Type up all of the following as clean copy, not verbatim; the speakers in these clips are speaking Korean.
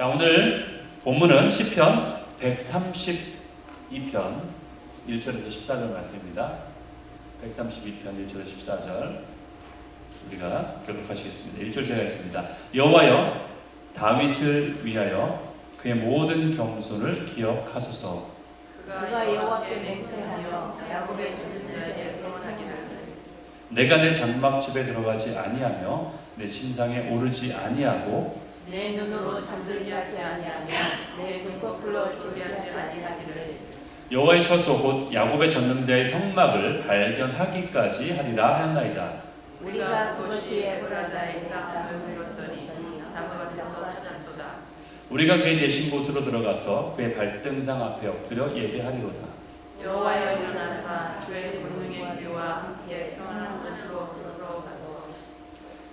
자, 오늘 본문은 시편 132편 1절에서 14절 말씀입니다. 132편 1절에서 14절 우리가 교독하시겠습니다. 1절 제가 했습니다. 여호와여, 다윗을 위하여 그의 모든 겸손을 기억하소서. 그가 여호와께 맹세하며 야곱의 전진자에게 서원하기를 내가 내 장막집에 들어가지 아니하며 내 침상에 오르지 아니하고 내 눈으로 잠들게 하지 아니하며 내 눈꺼풀로 졸게하지 아니하기를 여호와의 처소 곧 야곱의 전능자의 성막을 발견하기까지 하리라 하였나이다. 우리가 그것이 에브라다에 땅을 밀었더니 나무 밭에서 찾았도다. 우리가 그의 계신 곳으로 들어가서 그의 발등상 앞에 엎드려 예배하리로다. 여호와여, 일어나사 주의 권능의 길과 함께 평안한 곳으로 들어가서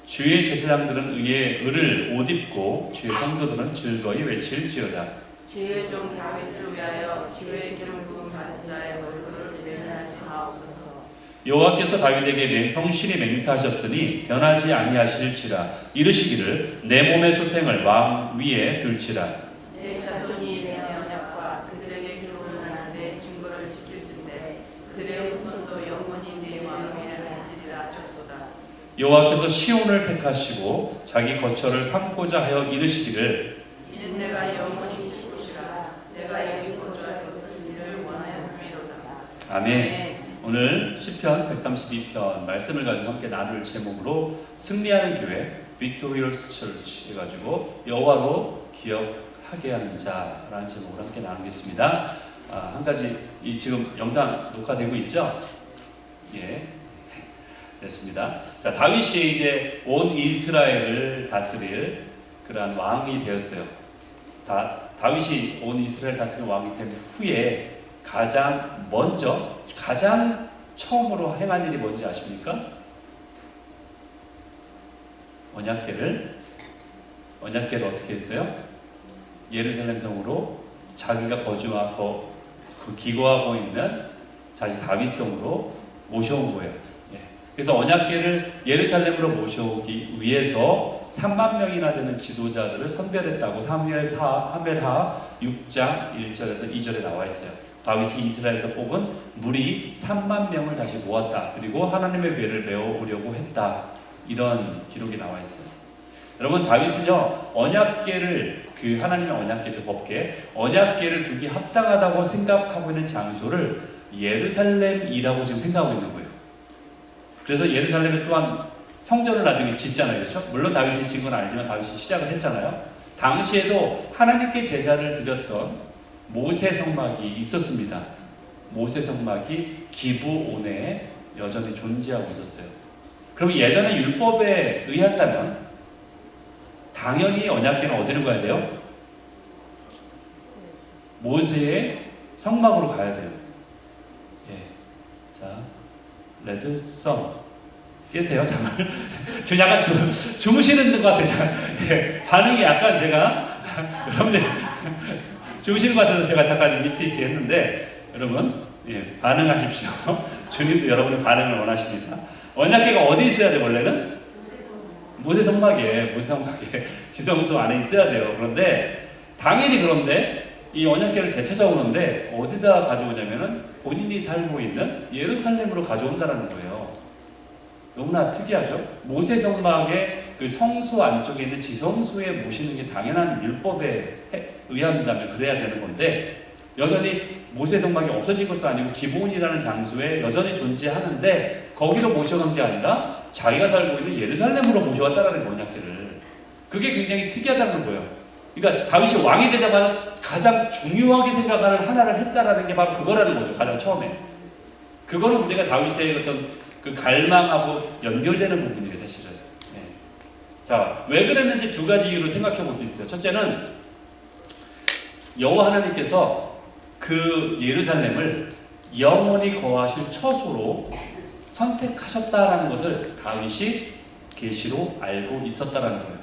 주의 제사장들은 의에 을을 옷 입고 주의 성도들은 즐거이 외칠지어다. 주의 종 다윗을 위하여 주의 기름 부음 받은 자의 얼굴을 외면하지 마옵소서. 여호와께서 다윗에게 성실히 맹세하셨으니 변하지 아니하실지라. 이르시기를 내 몸의 소생을 왕 위에 둘지라. 내 자손이 내 언약과 그들에게 기록한 내 증거를 지킬진대 그들의 후손도 영원히 내 왕 위에 앉으리라 하셨도다. 여호와께서 시온을 택하시고 자기 거처를 삼고자 하여 이르시기를 이는 내가 영원히 쉴 곳이라 내가 여기 거주하여 있을 일을 원하였음이로다. 아멘. 오늘 시편 132편 말씀을 가지고 함께 나눌 제목으로 승리하는 교회 Victorious Church 해가지고 여호와로 기억하게 하는 자라는 제목으로 함께 나누겠습니다. 한 가지 지금 영상 녹화되고 있죠? 예, 됐습니다. 자, 다윗이 이제 온 이스라엘을 다스릴 그러한 왕이 되었어요. 다윗이 온 이스라엘 다스릴 왕이 된 후에 가장 처음으로 행한 일이 뭔지 아십니까? 언약궤를 어떻게 했어요? 예루살렘 성으로 자기가 거주하고 기거하고 있는 자기 다윗성으로 모셔온 거예요. 예. 그래서 언약궤를 예루살렘으로 모셔오기 위해서 3만 명이나 되는 지도자들을 선별했다고 사무엘하 6장 1절에서 2절에 나와 있어요. 다윗이 이스라엘에서 뽑은 무리 3만 명을 다시 모았다. 그리고 하나님의 궤를 메어오려고 했다. 이런 기록이 나와 있어요. 여러분, 다윗은요, 언약궤를 하나님의 언약궤죠, 법궤. 언약궤를 두기 합당하다고 생각하고 있는 장소를 예루살렘이라고 지금 생각하고 있는 거예요. 그래서 예루살렘에 또한 성전을 나중에 짓잖아요. 그렇죠? 물론 다윗이 지은 건 아니지만 다윗이 시작을 했잖아요. 당시에도 하나님께 제사를 드렸던 모세 성막이 있었습니다. 모세 성막이 기브온에 여전히 존재하고 있었어요. 그럼 예전에 율법에 의한다면 당연히 언약궤는 어디로 가야 돼요? 모세의 성막으로 가야 돼요. 예. 자, 레드 선 깨세요, 잠을. 지금 약간 주무시는 것 같아요. 예. 반응이 약간 제가 여러분들 주무시는 것 같아서 제가 잠깐 밑에 있게 했는데 여러분, 예, 반응하십시오. 주님도 여러분의 반응을 원하십니다. 언약궤가 어디 있어야 돼? 원래는 모세 성막에 지성소 안에 있어야 돼요. 그런데 당연히 그런데 이 언약궤를 되찾아오는데 어디다 가져오냐면은 본인이 살고 있는 예루살렘으로 가져온다라는 거예요. 너무나 특이하죠? 모세 성막의 그 성소 안쪽에 있는 지성소에 모시는 게 당연한 율법에 의한다면 그래야 되는 건데 여전히 모세 성막이 없어진 것도 아니고 기브온이라는 장소에 여전히 존재하는데 거기로 모셔간 게 아니라 자기가 살고 있는 예루살렘으로 모셔왔다라는 거, 언약궤를. 그게 굉장히 특이하다는 거예요. 그러니까 다윗이 왕이 되자마자 가장 중요하게 생각하는 하나를 했다라는 게 바로 그거라는 거죠. 가장 처음에. 그거는 우리가 다윗의 어떤 그 갈망하고 연결되는 부분이에요, 사실은. 네. 자, 왜 그랬는지 두 가지 이유로 생각해 볼 수 있어요. 첫째는 여호와 하나님께서 그 예루살렘을 영원히 거하실 처소로 선택하셨다라는 것을 다윗이 계시로 알고 있었다라는 거예요.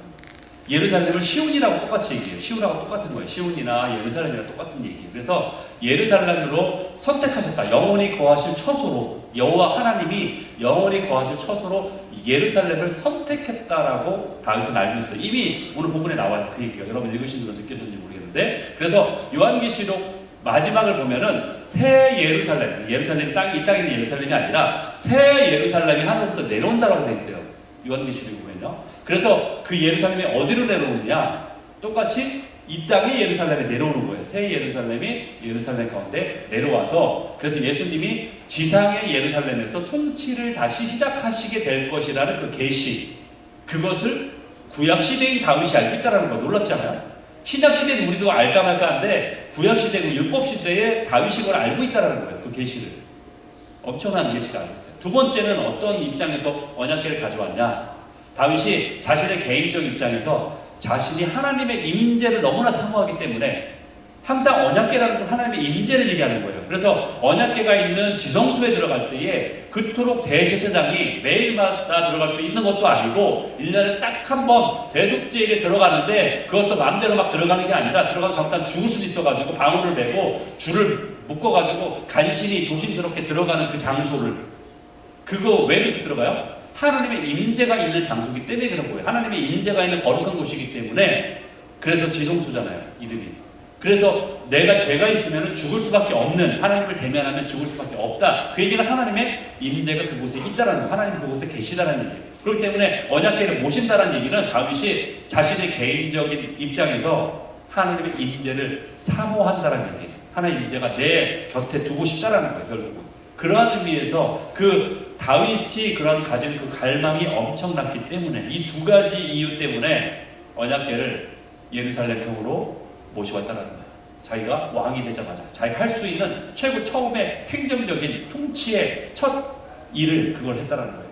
예루살렘을 시온이라고 똑같이 얘기해요. 시온하고 똑같은 거예요. 시온이나 예루살렘이랑 똑같은 얘기예요. 그래서 예루살렘으로 선택하셨다. 영원히 거하실 처소로, 여호와 하나님이 영원히 거하실 처소로 예루살렘을 선택했다라고 다윗은 알고 있어요. 이미 오늘 본문에 나와 있어요. 그 얘기가 여러분 읽으신 분 느껴졌는지 모르겠는데, 그래서 요한계시록 마지막을 보면은 새 예루살렘, 예루살렘 땅이 이 땅에 있는 예루살렘이 아니라 새 예루살렘이 하늘부터 내려온다라고 돼 있어요. 요한계시록 보면요. 그래서 그 예루살렘이 어디로 내려오느냐? 똑같이 이 땅이 예루살렘에 내려오는 거예요. 새 예루살렘이 예루살렘 가운데 내려와서, 그래서 예수님이 지상의 예루살렘에서 통치를 다시 시작하시게 될 것이라는 그 계시, 그것을 구약 시대인 다윗이 알고 있다는 거 놀랍잖아요. 신약 시대는 우리도 알까 말까 한데 구약 시대, 그 율법 시대에 다윗이 그걸 알고 있다는 거예요. 그 계시를, 엄청난 계시를 알고 있어요. 두 번째는 어떤 입장에서 언약궤를 가져왔냐? 다윗이 자신의 개인적 입장에서 자신이 하나님의 임재를 너무나 사모하기 때문에 항상 언약궤라는 건 하나님의 임재를 얘기하는 거예요. 그래서 언약궤가 있는 지성소에 들어갈 때에 그토록 대제사장이 매일마다 들어갈 수 있는 것도 아니고 1년에 딱 한 번 대속제일에 들어가는데, 그것도 마음대로 막 들어가는 게 아니라 들어가서 잠깐 죽을 수도 있어가지고 방울을 메고 줄을 묶어가지고 간신히 조심스럽게 들어가는 그 장소를, 그거 왜 이렇게 들어가요? 하나님의 임재가 있는 장소이기 때문에 그런 거예요. 하나님의 임재가 있는 거룩한 곳이기 때문에, 그래서 지성소잖아요, 이름이. 그래서 내가 죄가 있으면 죽을 수밖에 없는, 하나님을 대면하면 죽을 수밖에 없다. 그 얘기는 하나님의 임재가 그곳에 있다라는 거예요. 하나님 그곳에 계시다라는 얘기예요. 그렇기 때문에 언약궤를 모신다라는 얘기는 다윗이 자신의 개인적인 입장에서 하나님의 임재를 사모한다라는 얘기예요. 하나님의 임재가 내 곁에 두고 싶다라는 거예요, 결국은. 그러한 의미에서 그 다윗이 그런 가진 그 갈망이 엄청났기 때문에, 이 두 가지 이유 때문에 언약궤를 예루살렘 성으로 모셔왔다는 거예요. 자기가 왕이 되자마자 자기가 할 수 있는 최고 처음에 행정적인 통치의 첫 일을 그걸 했다는 거예요.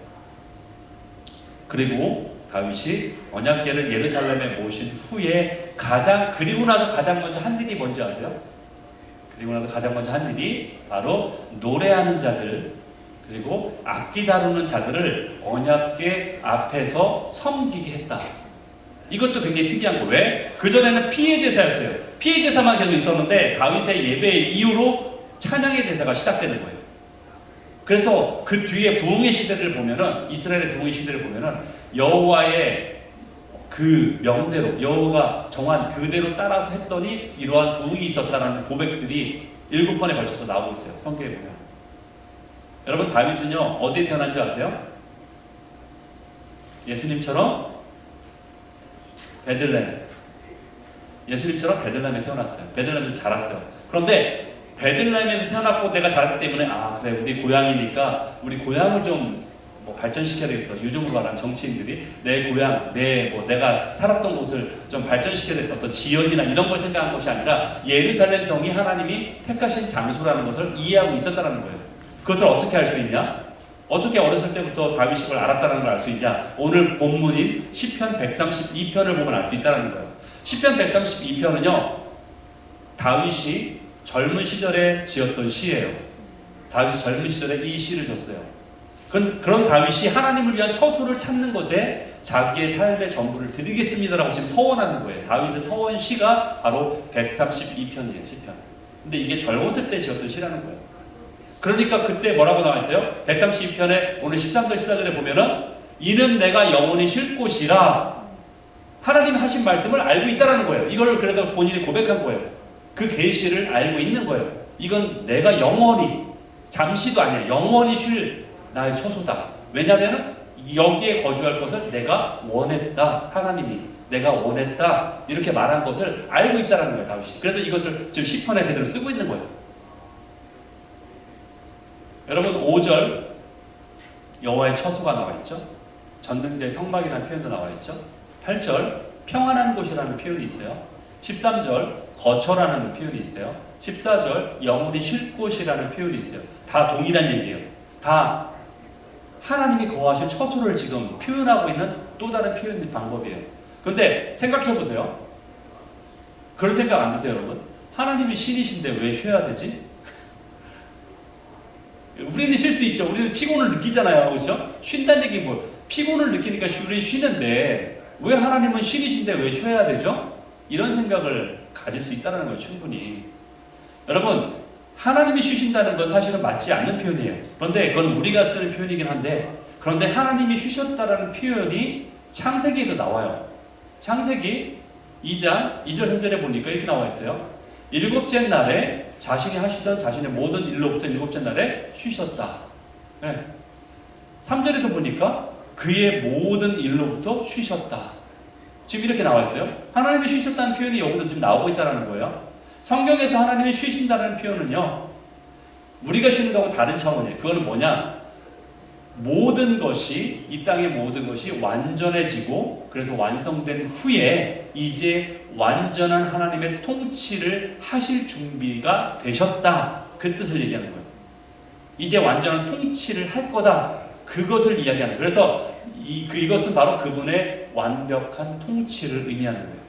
그리고 다윗이 언약궤를 예루살렘에 모신 후에 그리고 나서 가장 먼저 한 일이 뭔지 아세요? 그리고 나서 가장 먼저 한 일이 바로 노래하는 자들, 그리고 악기 다루는 자들을 언약궤 앞에서 섬기게 했다. 이것도 굉장히 특이한 거. 왜? 그전에는 피해 제사였어요. 피해 제사만 계속 있었는데 다윗의 예배 이후로 찬양의 제사가 시작되는 거예요. 그래서 그 뒤에 부흥의 시대를 보면은, 이스라엘의 부흥의 시대를 보면은 여호와의 그 명대로, 여호와가 정한 그대로 따라서 했더니 이러한 부흥이 있었다라는 고백들이 7번에 걸쳐서 나오고 있어요, 성경에 보면. 여러분, 다윗은요 어디에 태어난 줄 아세요? 예수님처럼 베들레헴, 예수님처럼 베들레헴에 태어났어요. 베들레헴에서 자랐어요. 그런데 베들레헴에서 태어났고 내가 자랐기 때문에, 그래, 우리 고향이니까 우리 고향을 좀 발전시켜야 되겠어. 요즘으로 말하면 정치인들이 내 고향, 내가 살았던 곳을 좀 발전시켜야 되겠어. 어떤 지연이나 이런 걸 생각한 것이 아니라 예루살렘 성이 하나님이 택하신 장소라는 것을 이해하고 있었다는 거예요. 그것을 어떻게 알 수 있냐? 어떻게 어렸을 때부터 다윗이 그걸 알았다는 걸 알 수 있냐? 오늘 본문인 시편 132편을 보면 알 수 있다는 거예요. 시편 132편은요 다윗이 젊은 시절에 지었던 시예요. 다윗이 젊은 시절에 이 시를 줬어요. 그런 다윗이 하나님을 위한 처소를 찾는 것에 자기의 삶의 전부를 드리겠습니다라고 지금 서원하는 거예요. 다윗의 서원 시가 바로 132편이에요. 시편. 근데 이게 젊었을 때 지었던 시라는 거예요. 그러니까 그때 뭐라고 나와 있어요? 132편에 오늘 13절 14절에 보면은 이는 내가 영원히 쉴 곳이라, 하나님 하신 말씀을 알고 있다라는 거예요. 이거를 그래서 본인이 고백한 거예요. 그 계시를 알고 있는 거예요. 이건 내가 영원히, 잠시도 아니에요, 영원히 쉴 나의 처소다. 왜냐하면 여기에 거주할 것을 내가 원했다. 하나님이 내가 원했다. 이렇게 말한 것을 알고 있다는 거예요, 다윗이. 그래서 이것을 지금 시편에 그대로 쓰고 있는 거예요. 여러분, 5절 여호와의 처소가 나와 있죠. 전능자의 성막이라는 표현도 나와 있죠. 8절 평안한 곳이라는 표현이 있어요. 13절 거처라는 표현이 있어요. 14절 영원히 쉴 곳이라는 표현이 있어요. 다 동일한 얘기예요. 다 하나님이 거하실 처소를 지금 표현하고 있는 또 다른 표현 방법이에요. 그런데 생각해 보세요. 그런 생각 안 드세요, 여러분? 하나님이 신이신데 왜 쉬어야 되지? 우리는 쉴 수 있죠. 우리는 피곤을 느끼잖아요, 그렇죠? 쉰다는 얘기 피곤을 느끼니까 우리는 쉬는데 왜 하나님은 신이신데 왜 쉬어야 되죠? 이런 생각을 가질 수 있다는 거예요, 충분히. 여러분, 하나님이 쉬신다는 건 사실은 맞지 않는 표현이에요. 그런데 그건 우리가 쓰는 표현이긴 한데, 그런데 하나님이 쉬셨다라는 표현이 창세기에도 나와요. 창세기 2장 2절 3절에 보니까 이렇게 나와 있어요. 일곱째 날에 자신이 하시던 자신의 모든 일로부터 일곱째 날에 쉬셨다. 네. 3절에도 보니까 그의 모든 일로부터 쉬셨다. 지금 이렇게 나와 있어요. 하나님이 쉬셨다는 표현이 여기도 지금 나오고 있다는 거예요. 성경에서 하나님이 쉬신다는 표현은요, 우리가 쉬는 거하고 다른 차원이에요. 그거는 뭐냐? 모든 것이, 이 땅의 모든 것이 완전해지고 그래서 완성된 후에 이제 완전한 하나님의 통치를 하실 준비가 되셨다. 그 뜻을 얘기하는 거예요. 이제 완전한 통치를 할 거다. 그것을 이야기하는 거예요. 그래서 이것은 바로 그분의 완벽한 통치를 의미하는 거예요.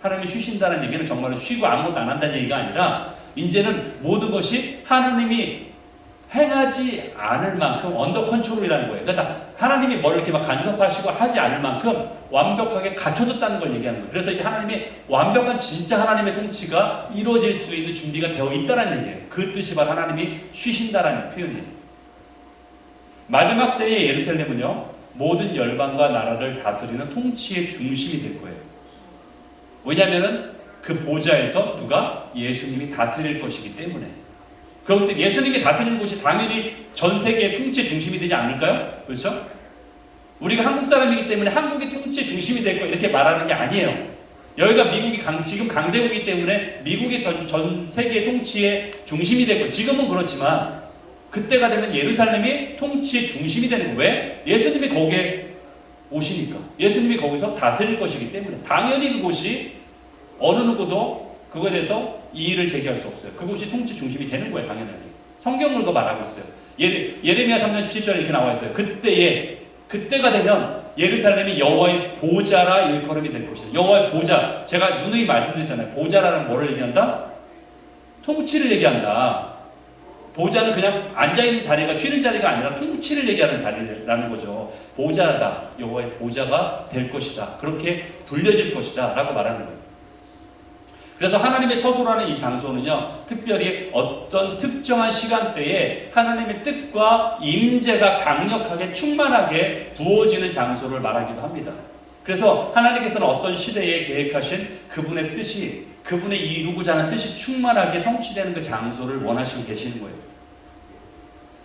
하나님이 쉬신다는 얘기는 정말로 쉬고 아무것도 안 한다는 얘기가 아니라 이제는 모든 것이 하나님이 행하지 않을 만큼 언더 컨트롤이라는 거예요. 그러니까 하나님이 뭘 이렇게 막 간섭하시고 하지 않을 만큼 완벽하게 갖춰졌다는 걸 얘기하는 거예요. 그래서 이제 하나님이 완벽한 진짜 하나님의 통치가 이루어질 수 있는 준비가 되어 있다는 얘기예요. 그 뜻이 바로 하나님이 쉬신다라는 표현이에요. 마지막 때의 예루살렘은요, 모든 열방과 나라를 다스리는 통치의 중심이 될 거예요. 왜냐하면 그 보좌에서 누가? 예수님이 다스릴 것이기 때문에. 그렇기 때문에 예수님이 다스리는 곳이 당연히 전 세계의 통치 중심이 되지 않을까요? 그렇죠? 우리가 한국 사람이기 때문에 한국이 통치 중심이 될 거 이렇게 말하는 게 아니에요. 여기가 미국이 지금 강대국이기 때문에 미국이 전 세계의 통치의 중심이 될 거. 지금은 그렇지만 그때가 되면 예루살렘이 통치의 중심이 되는 거예요. 왜? 예수님이 거기에 오시니까. 예수님이 거기서 다스릴 것이기 때문에 당연히 그곳이 어느 누구도 그거에 대해서 이의를 제기할 수 없어요. 그곳이 통치 중심이 되는 거예요. 당연하게. 성경을 그거 말하고 있어요. 예레미야 3장 17절에 이렇게 나와 있어요. 그때가 되면 예루살렘이 여호와의 보좌라 일컬음이 될 것이다. 여호와의 보좌. 제가 누누이 말씀드렸잖아요. 보좌라는 뭐를 얘기한다? 통치를 얘기한다. 보좌는 그냥 앉아있는 자리가 쉬는 자리가 아니라 통치를 얘기하는 자리라는 거죠. 보좌다. 여호와의 보좌가 될 것이다. 그렇게 불려질 것이다. 라고 말하는 거예요. 그래서 하나님의 처소라는 이 장소는요, 특별히 어떤 특정한 시간대에 하나님의 뜻과 임재가 강력하게 충만하게 부어지는 장소를 말하기도 합니다. 그래서 하나님께서는 어떤 시대에 계획하신 그분의 뜻이, 그분의 이루고자 하는 뜻이 충만하게 성취되는 그 장소를 원하시고 계시는 거예요.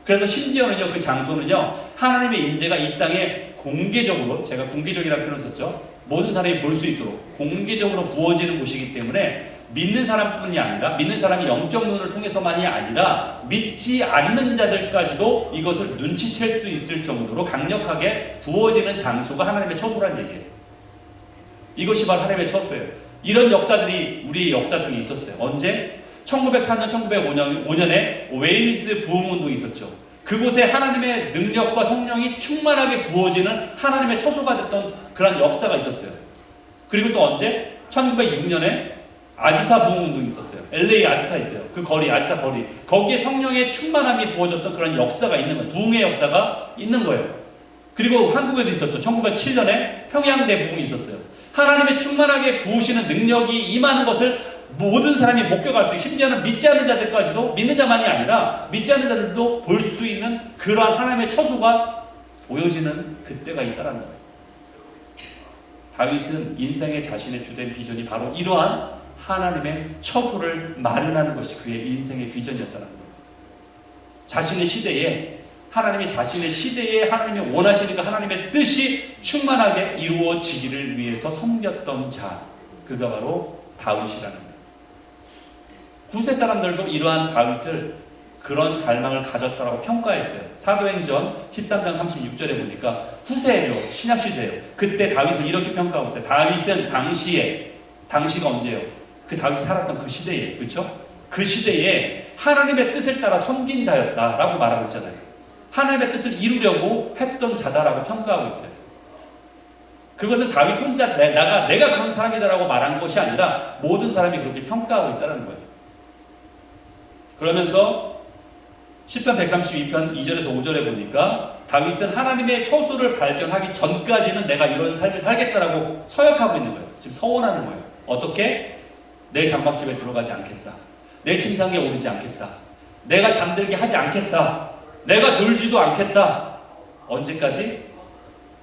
그래서 심지어는요, 그 장소는요, 하나님의 임재가 이 땅에 공개적으로, 제가 공개적이라고 표현을 썼죠. 모든 사람이 볼 수 있도록 공개적으로 부어지는 곳이기 때문에 믿는 사람뿐이 아니라, 믿는 사람이 영적 눈을 통해서만이 아니라 믿지 않는 자들까지도 이것을 눈치챌 수 있을 정도로 강력하게 부어지는 장소가 하나님의 처소라는 얘기예요. 이것이 바로 하나님의 처소예요. 이런 역사들이 우리의 역사 중에 있었어요. 언제? 1904년, 1905년에 웨일스 부흥운동이 있었죠. 그곳에 하나님의 능력과 성령이 충만하게 부어지는 하나님의 처소가 됐던 그런 역사가 있었어요. 그리고 또 언제? 1906년에 아주사 부흥운동이 있었어요. LA 아주사 있어요. 그 거리, 아주사 거리. 거기에 성령의 충만함이 부어졌던 그런 역사가 있는 거예요. 부흥의 역사가 있는 거예요. 그리고 한국에도 있었죠. 1907년에 평양대 부흥이 있었어요. 하나님의 충만하게 부으시는 능력이 임하는 것을 모든 사람이 목격할 수 있고, 심지어는 믿지 않는 자들까지도, 믿는 자만이 아니라 믿지 않는 자들도 볼 수 있는 그러한 하나님의 처소가 보여지는 그때가 있다는 거예요. 다윗은 인생의 자신의 주된 비전이 바로 이러한 하나님의 처소를 마련하는 것이 그의 인생의 비전이었다는 거예요. 자신의 시대에 하나님이 원하시는 그 하나님의 뜻이 충만하게 이루어지기를 위해서 섬겼던 자, 그가 바로 다윗이라는 거예요. 구세 사람들도 이러한 다윗을 그런 갈망을 가졌다라고 평가했어요. 사도행전 13장 36절에 보니까 후세죠. 신약시대예요. 그때 다윗을 이렇게 평가하고 있어요. 다윗은 당시가 언제예요? 그 다윗이 살았던 그 시대에, 그렇죠? 그 시대에 하나님의 뜻을 따라 섬긴 자였다라고 말하고 있잖아요. 하나님의 뜻을 이루려고 했던 자다라고 평가하고 있어요. 그것은 다윗 혼자 내가 그런 사람이다라고 말한 것이 아니라 모든 사람이 그렇게 평가하고 있다는 거예요. 그러면서 시편 132편 2절에서 5절에 보니까 다윗은 하나님의 처소를 발견하기 전까지는 내가 이런 삶을 살겠다라고 서약하고 있는 거예요. 지금 서원하는 거예요. 어떻게? 내 장막집에 들어가지 않겠다. 내 침상에 오르지 않겠다. 내가 잠들게 하지 않겠다. 내가 졸지도 않겠다. 언제까지?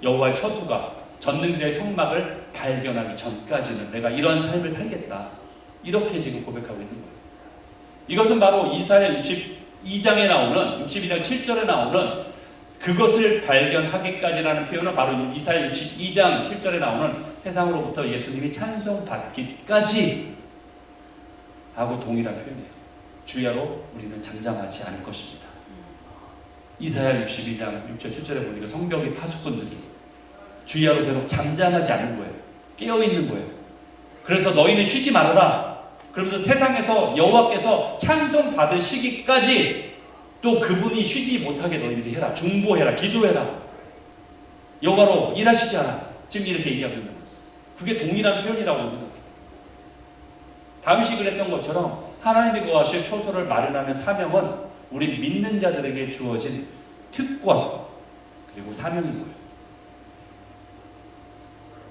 여호와의 처소가 전능자의 성막을 발견하기 전까지는 내가 이런 삶을 살겠다. 이렇게 지금 고백하고 있는 거예요. 이것은 바로 이사야 62장에 나오는 62장 7절에 나오는 그것을 발견하기까지라는 표현은 바로 이사야 62장 7절에 나오는 세상으로부터 예수님이 찬송받기까지 하고 동일한 표현이에요. 주야로 우리는 잠잠하지 않을 것입니다. 이사야 62장 6절 7절에 보니까 성벽의 파수꾼들이 주야로 계속 잠잠하지 않는 거예요. 깨어있는 거예요. 그래서 너희는 쉬지 말아라. 그러면서 세상에서 여호와께서 찬송 받으시기까지 또 그분이 쉬지 못하게 너희들이 해라. 중보해라. 기도해라. 여호와로 일하시지 않아. 지금 이렇게 얘기하고 있는 거예요. 그게 동일한 표현이라고 생각해요. 다윗이 그랬던 것처럼 하나님이 거하실 처소를 마련하는 사명은 우리 믿는 자들에게 주어진 특권 그리고 사명인 거예요.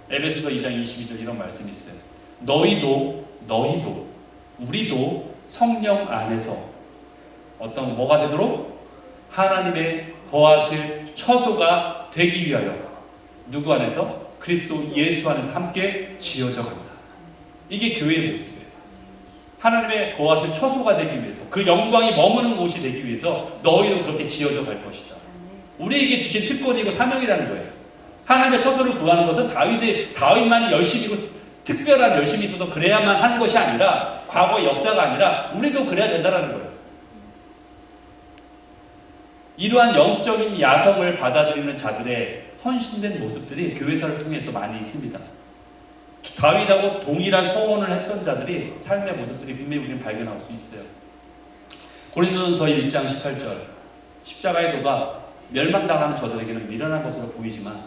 에베소서 2장 22절 이런 말씀이 있어요. 너희도 우리도 성령 안에서 뭐가 되도록 하나님의 거하실 처소가 되기 위하여 누구 안에서? 그리스도 예수 안에서 함께 지어져 간다. 이게 교회의 모습이에요. 하나님의 거하실 처소가 되기 위해서 그 영광이 머무는 곳이 되기 위해서 너희도 그렇게 지어져 갈 것이다. 우리에게 주신 특권이고 사명이라는 거예요. 하나님의 처소를 구하는 것은 다윗만이 열심히고 특별한 열심이 있어서 그래야만 하는 것이 아니라 과거의 역사가 아니라 우리도 그래야 된다는 거예요. 이러한 영적인 야성을 받아들이는 자들의 헌신된 모습들이 교회사를 통해서 많이 있습니다. 다윗하고 동일한 서원을 했던 자들이 삶의 모습들이 분명히 우리는 발견할 수 있어요. 고린도전서 1장 18절 십자가의 도가 멸망당하는 저들에게는 미련한 것으로 보이지만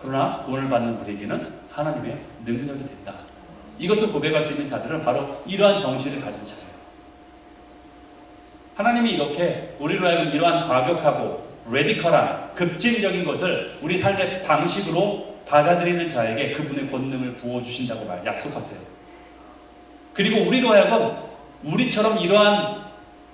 그러나 구원을 받는 우리에게는 하나님의 능력이 된다. 이것을 고백할 수 있는 자들은 바로 이러한 정신을 가진 자예요. 하나님이 이렇게 우리로 하여금 이러한 과격하고 레디컬한 급진적인 것을 우리 삶의 방식으로 받아들이는 자에게 그분의 권능을 부어주신다고 약속하세요. 그리고 우리로 하여금 우리처럼 이러한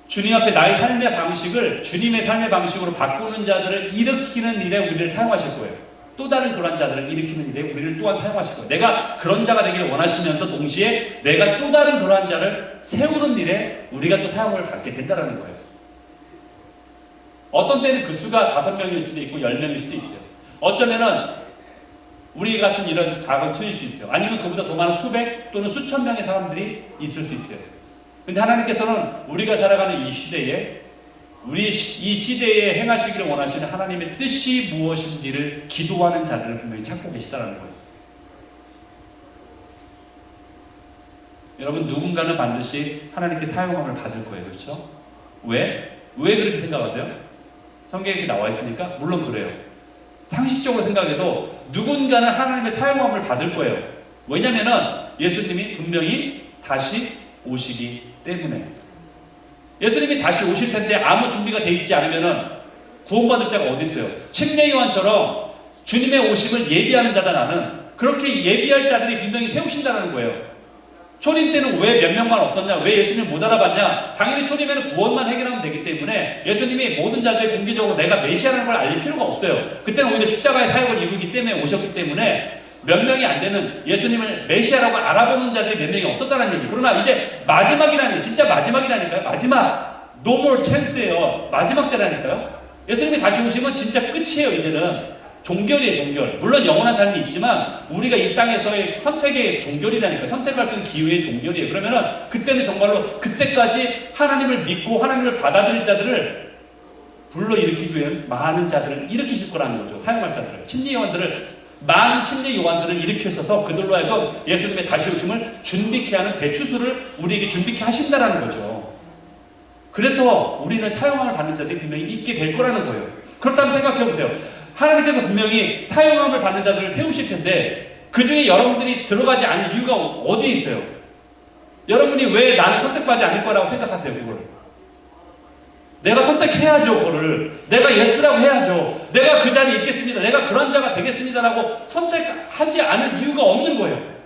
주님 앞에 나의 삶의 방식을 주님의 삶의 방식으로 바꾸는 자들을 일으키는 일에 우리를 사용하실 거예요. 또 다른 그런 자들을 일으키는 일에 우리를 또한 사용하실 거예요. 내가 그런 자가 되기를 원하시면서 동시에 내가 또 다른 그러한 자를 세우는 일에 우리가 또 사용을 받게 된다는 거예요. 어떤 때는 그 수가 5명일 수도 있고 10명일 수도 있어요. 어쩌면은 우리 같은 이런 작은 수일 수 있어요. 아니면 그보다 더 많은 수백 또는 수천 명의 사람들이 있을 수 있어요. 근데 하나님께서는 우리가 살아가는 이 시대에 이 시대에 행하시기를 원하시는 하나님의 뜻이 무엇인지를 기도하는 자들을 분명히 찾고 계시다는 거예요. 여러분 누군가는 반드시 하나님께 사용함을 받을 거예요. 그렇죠? 왜 그렇게 생각하세요? 성경에 이렇게 나와 있으니까 물론 그래요. 상식적으로 생각해도 누군가는 하나님의 사용함을 받을 거예요. 왜냐면은 예수님이 분명히 다시 오시기 때문에. 예수님이 다시 오실 텐데 아무 준비가 돼 있지 않으면은 구원받을 자가 어디 있어요? 침례 요한처럼 주님의 오심을 예비하는 자다 나는 그렇게 예비할 자들이 분명히 세우신다는 거예요. 초림 때는 왜 몇 명만 없었냐? 왜 예수님 못 알아봤냐? 당연히 초림에는 구원만 해결하면 되기 때문에 예수님이 모든 자들이 공개적으로 내가 메시아라는 걸 알릴 필요가 없어요. 그때는 오히려 십자가의 사역을 이루기 때문에 오셨기 때문에 몇 명이 안 되는 예수님을 메시아라고 알아보는 자들이 몇 명이 없었다는 얘기. 그러나 이제 마지막이라니, 진짜 마지막이라니까요. 마지막, no more chance예요. 마지막 때라니까요. 예수님이 다시 오시면 진짜 끝이에요. 이제는 종결이에요. 종결. 물론 영원한 삶이 있지만 우리가 이 땅에서의 선택의 종결이라니까. 선택할 수 있는 기회의 종결이에요. 그러면은 그때는 정말로 그때까지 하나님을 믿고 하나님을 받아들일 자들을 불러일으키기 위해 많은 자들을 일으키실 거라는 거죠. 사용할 자들을. 많은 침례 요한들을 일으키셔서 그들로 하여금 예수님의 다시 오심을 준비케 하는 배추수를 우리에게 준비케 하신다라는 거죠. 그래서 우리는 사용함을 받는 자들이 분명히 있게 될 거라는 거예요. 그렇다면 생각해 보세요. 하나님께서 분명히 사용함을 받는 자들을 세우실 텐데 그 중에 여러분들이 들어가지 않는 이유가 어디에 있어요? 여러분이 왜 나는 선택받지 않을 거라고 생각하세요? 그걸 내가 선택해야죠. 그거를 내가 예스라고 해야죠. 내가 그 자리에 있겠습니다. 내가 그런 자가 되겠습니다라고 선택하지 않을 이유가 없는 거예요.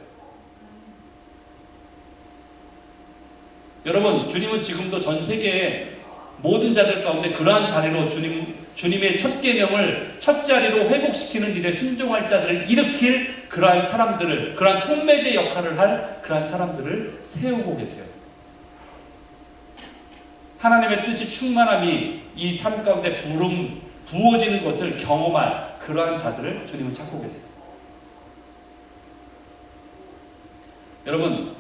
여러분, 주님은 지금도 전 세계의 모든 자들 가운데 그러한 자리로 주님 주님의 첫 계명을 첫 자리로 회복시키는 일에 순종할 자들을 일으킬 그러한 사람들을, 그러한 촉매제 역할을 할 그러한 사람들을 세우고 계세요. 하나님의 뜻이 충만함이 이 삶 가운데 부어지는 것을 경험할 그러한 자들을 주님은 찾고 계세요. 여러분,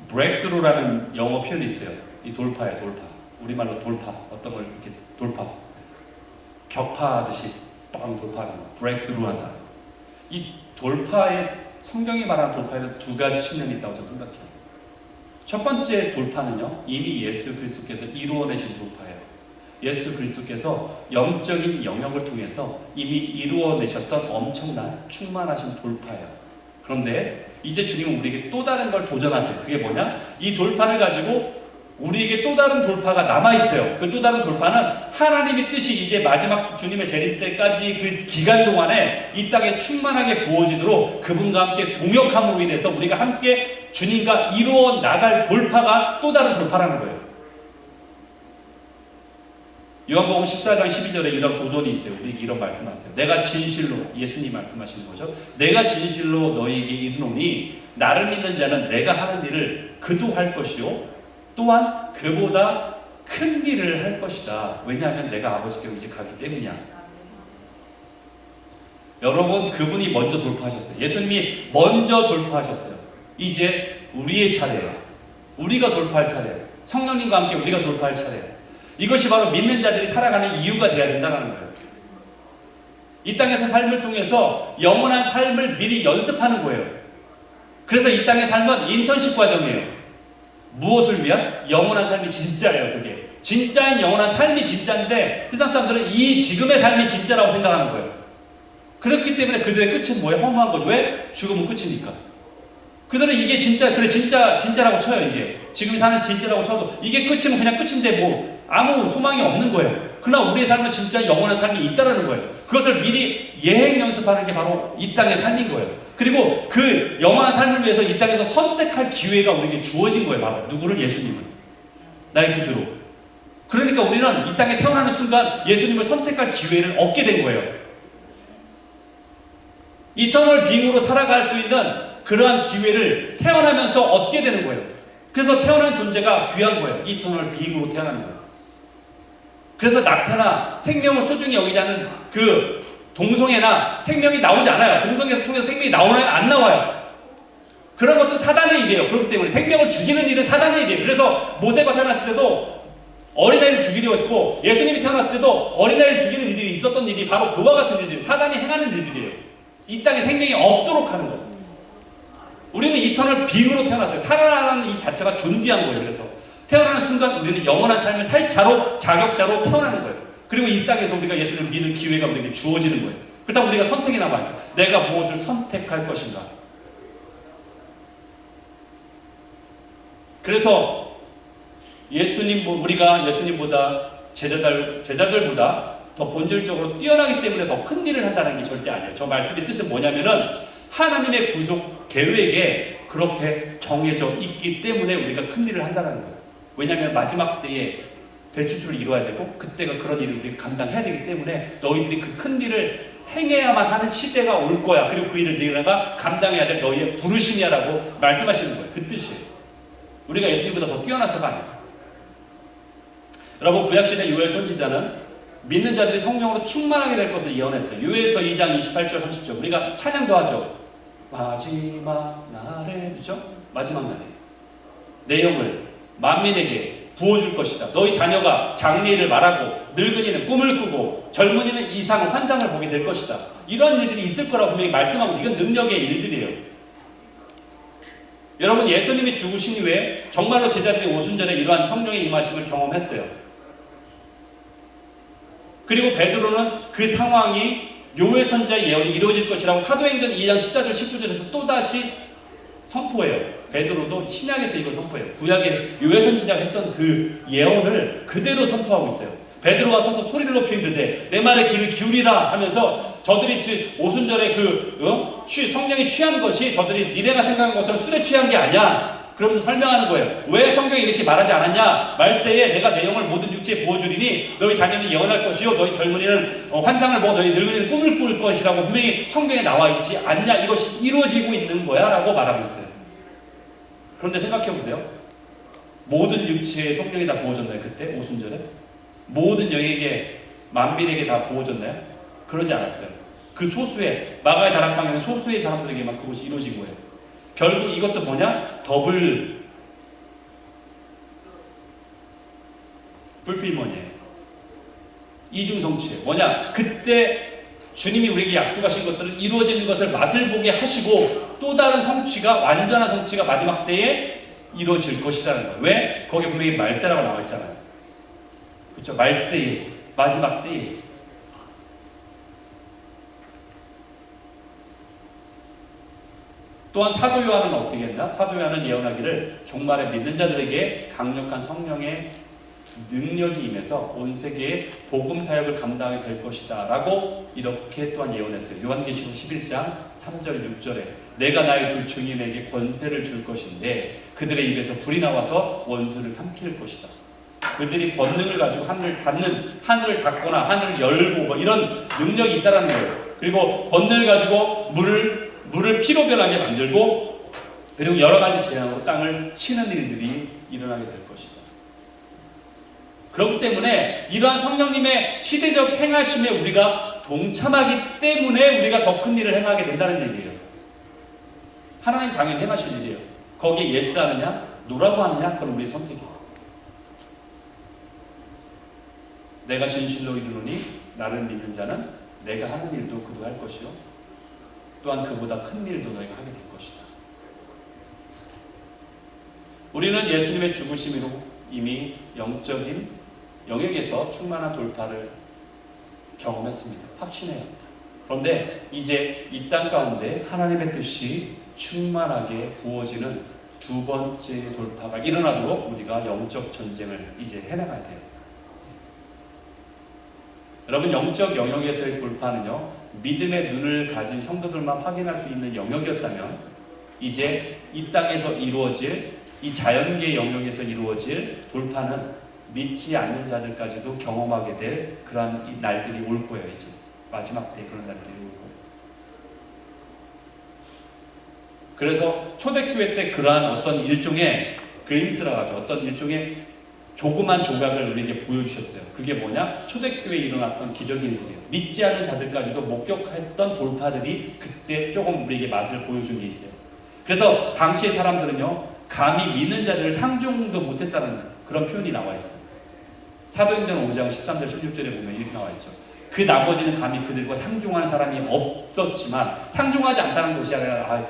breakthrough라는 영어 표현이 있어요. 이 돌파예요, 돌파. 우리말로 돌파. 어떤 걸 이렇게 돌파. 격파하듯이 빵 돌파하는 거. breakthrough 한다. 이 돌파의, 성경이 말하는 돌파에는 두 가지 측면이 있다고 저는 생각해요. 첫 번째 돌파는요, 이미 예수 그리스도께서 이루어내신 돌파예요. 예수 그리스도께서 영적인 영역을 통해서 이미 이루어내셨던 엄청난 충만하신 돌파예요. 그런데 이제 주님은 우리에게 또 다른 걸 도전하세요. 그게 뭐냐? 이 돌파를 가지고 우리에게 또 다른 돌파가 남아있어요. 그 또 다른 돌파는 하나님의 뜻이 이제 마지막 주님의 재림 때까지 그 기간 동안에 이 땅에 충만하게 부어지도록 그분과 함께 동역함으로 인해서 우리가 함께 주님과 이루어 나갈 돌파가 또 다른 돌파라는 거예요. 요한복음 14장 12절에 이런 도전이 있어요. 우리에게 이런 말씀하세요. 내가 진실로, 예수님 말씀하시는 거죠. 내가 진실로 너희에게 이르노니 나를 믿는 자는 내가 하는 일을 그도 할 것이요 또한 그보다 큰 일을 할 것이다. 왜냐하면 내가 아버지께 이제 가기 때문이야. 여러분, 그분이 먼저 돌파하셨어요. 예수님이 먼저 돌파하셨어요. 이제 우리의 차례예요. 우리가 돌파할 차례예요. 성령님과 함께 우리가 돌파할 차례예요. 이것이 바로 믿는 자들이 살아가는 이유가 되어야 된다는 거예요. 이 땅에서 삶을 통해서 영원한 삶을 미리 연습하는 거예요. 그래서 이 땅의 삶은 인턴십 과정이에요. 무엇을 위한? 영원한 삶이 진짜예요. 그게 진짜인 영원한 삶이 진짜인데 세상 사람들은 이 지금의 삶이 진짜라고 생각하는 거예요. 그렇기 때문에 그들의 끝은 뭐예요? 허무한 거죠. 왜? 죽으면 끝이니까. 그들은 이게 진짜, 그래 진짜라고 쳐요. 이게 지금 사는 진짜라고 쳐도 이게 끝이면 그냥 끝인데 뭐 아무 소망이 없는 거예요. 그러나 우리의 삶은 진짜 영원한 삶이 있다라는 거예요. 그것을 미리 예행 연습하는 게 바로 이 땅의 삶인 거예요. 그리고 그 영원한 삶을 위해서 이 땅에서 선택할 기회가 우리에게 주어진 거예요. 바로 누구를? 예수님을. 나의 구주로. 그러니까 우리는 이 땅에 태어나는 순간 예수님을 선택할 기회를 얻게 된 거예요. 이터널 빙으로 살아갈 수 있는 그러한 기회를 태어나면서 얻게 되는 거예요. 그래서 태어난 존재가 귀한 거예요. 이터널 빙으로 태어나는 거예요. 그래서 낙태나 생명을 소중히 여기지 않는 그 동성애나 생명이 나오지 않아요. 동성애에서 통해서 생명이 나오나요? 안 나와요. 그런 것도 사단의 일이에요. 그렇기 때문에 생명을 죽이는 일은 사단의 일이에요. 그래서 모세가 태어났을 때도 어린아이를 죽이려 했고 예수님이 태어났을 때도 어린아이를 죽이는 일들이 있었던 일이 바로 그와 같은 일들이에요. 사단이 행하는 일들이에요. 이 땅에 생명이 없도록 하는 거예요. 우리는 이터널 빙으로 태어났어요. 살아나는 이 자체가 존귀한 거예요. 그래서 태어나는 순간 우리는 영원한 삶을 살 자로, 자격자로 태어나는 거예요. 그리고 이 땅에서 우리가 예수를 믿을 기회가 우리에게 주어지는 거예요. 그렇다고 우리가 선택이 남아있어요. 내가 무엇을 선택할 것인가. 그래서 우리가 예수님보다 제자들보다 더 본질적으로 뛰어나기 때문에 더 큰 일을 한다는 게 절대 아니에요. 저 말씀의 뜻은 뭐냐면은 하나님의 구속 계획에 그렇게 정해져 있기 때문에 우리가 큰 일을 한다는 거예요. 왜냐하면 마지막 때에 대추수를 이루어야 되고 그때가 그런 일을 우리가 감당해야 되기 때문에 너희들이 그 큰 일을 행해야만 하는 시대가 올 거야. 그리고 그 일을 너희가 감당해야 될 너희의 부르심이야라고 말씀하시는 거예요. 그 뜻이에요. 우리가 예수님보다 더 뛰어나서가 아니에요. 여러분, 구약시대 요엘 선지자는 믿는 자들이 성령으로 충만하게 될 것을 예언했어요. 요엘서 2장 28절 30절 우리가 찬양도 하죠. 마지막 날에, 그렇죠? 마지막 날에 내 영을 만민에게 부어줄 것이다. 너희 자녀가 장래일을 말하고 늙은이는 꿈을 꾸고 젊은이는 이상을 환상을 보게 될 것이다. 이런 일들이 있을 거라고 분명히 말씀하고 이건 능력의 일들이에요. 여러분, 예수님이 죽으신 이후에 정말로 제자들이 오순절에 이러한 성령의 임하심을 경험했어요. 그리고 베드로는 그 상황이 요엘 선지자의 예언이 이루어질 것이라고 사도행전 2장 14절 19절에서 또다시 선포해요. 베드로도 신약에서 이걸 선포해요. 구약의 요엘 선지자가 했던 그 예언을 그대로 선포하고 있어요. 베드로가 서서 소리를 높이 이르되 내 말에 귀를 기울이라 하면서 저들이 오순절에 성령이 취한 것이 저들이 니네가 생각한 것처럼 술에 취한 게 아니야. 그러면서 설명하는 거예요. 왜 성경이 이렇게 말하지 않았냐? 말세에 내가 내 영을 모든 육체에 부어주리니 너희 자녀는 영원할 것이요 너희 젊은이는 환상을 보고 너희 늙은이는 꿈을 꿀 것이라고 분명히 성경에 나와 있지 않냐? 이것이 이루어지고 있는 거야 라고 말하고 있어요. 그런데 생각해 보세요. 모든 육체에 성령이 다 부어졌나요? 그때 오순절에? 모든 영에게 만민에게 다 부어졌나요? 그러지 않았어요. 그 소수의 마가의 다락방에는 소수의 사람들에게만 그것이 이루어진 거예요. 결국 이것도 뭐냐? 더블 풀필먼이에요. 이중성취예요. 뭐냐? 그때 주님이 우리에게 약속하신 것들을 이루어지는 것을 맛을 보게 하시고 또 다른 성취가 완전한 성취가 마지막 때에 이루어질 것이라는 거예요. 왜? 거기에 분명히 말세라고 나와 있잖아요. 그렇죠? 말세에 마지막 때에 또한 사도 요한은 어떻게 했나? 사도 요한은 예언하기를 종말에 믿는 자들에게 강력한 성령의 능력이 임해서 온 세계에 복음 사역을 감당하게 될 것이다 라고 이렇게 또한 예언했어요. 요한계시록 11장 3절 6절에 내가 나의 두 증인에게 권세를 줄 것인데 그들의 입에서 불이 나와서 원수를 삼킬 것이다. 그들이 권능을 가지고 하늘을 닫거나 하늘을 열고 뭐 이런 능력이 있다는 거예요. 그리고 권능을 가지고 물을 피로 변하게 만들고 그리고 여러 가지 재앙으로 땅을 치는 일들이 일어나게 될 것이다. 그렇기 때문에 이러한 성령님의 시대적 행하심에 우리가 동참하기 때문에 우리가 더 큰 일을 행하게 된다는 얘기예요. 하나님 당연히 행하실 일이에요. 거기에 예스 하느냐 노라고 하느냐 그건 우리의 선택이에요. 내가 진실로 이르노니 나를 믿는 자는 내가 하는 일도 그도 할 것이요 또한 그보다 큰 일도 너희가 하게 될 것이다. 우리는 예수님의 죽으심으로 이미 영적인 영역에서 충만한 돌파를 경험했습니다. 확신해야 합니다. 그런데 이제 이 땅 가운데 하나님의 뜻이 충만하게 부어지는 두 번째 돌파가 일어나도록 우리가 영적 전쟁을 이제 해나가야 돼요. 여러분 영적 영역에서의 돌파는요 믿음의 눈을 가진 성도들만 확인할 수 있는 영역이었다면 이제 이 땅에서 이루어질 이 자연계 영역에서 이루어질 돌파는 믿지 않는 자들까지도 경험하게 될 그러한 날들이 올 거예요. 이제 마지막 때 그런 날들이 올 거예요. 그래서 초대교회 때 그러한 어떤 일종의 그림스라고 하죠. 어떤 일종의 조그만 조각을 우리에게 보여주셨어요. 그게 뭐냐? 초대교회에 일어났던 기적인 일이에요. 믿지 않는 자들까지도 목격했던 돌파들이 그때 조금 우리에게 맛을 보여준 게 있어요. 그래서 당시의 사람들은요 감히 믿는 자들을 상종도 못했다는 그런 표현이 나와 있어요. 사도행전 5장 13절 16절에 보면 이렇게 나와 있죠. 그 나머지는 감히 그들과 상종하는 사람이 없었지만 상종하지 않다는 것이 아니라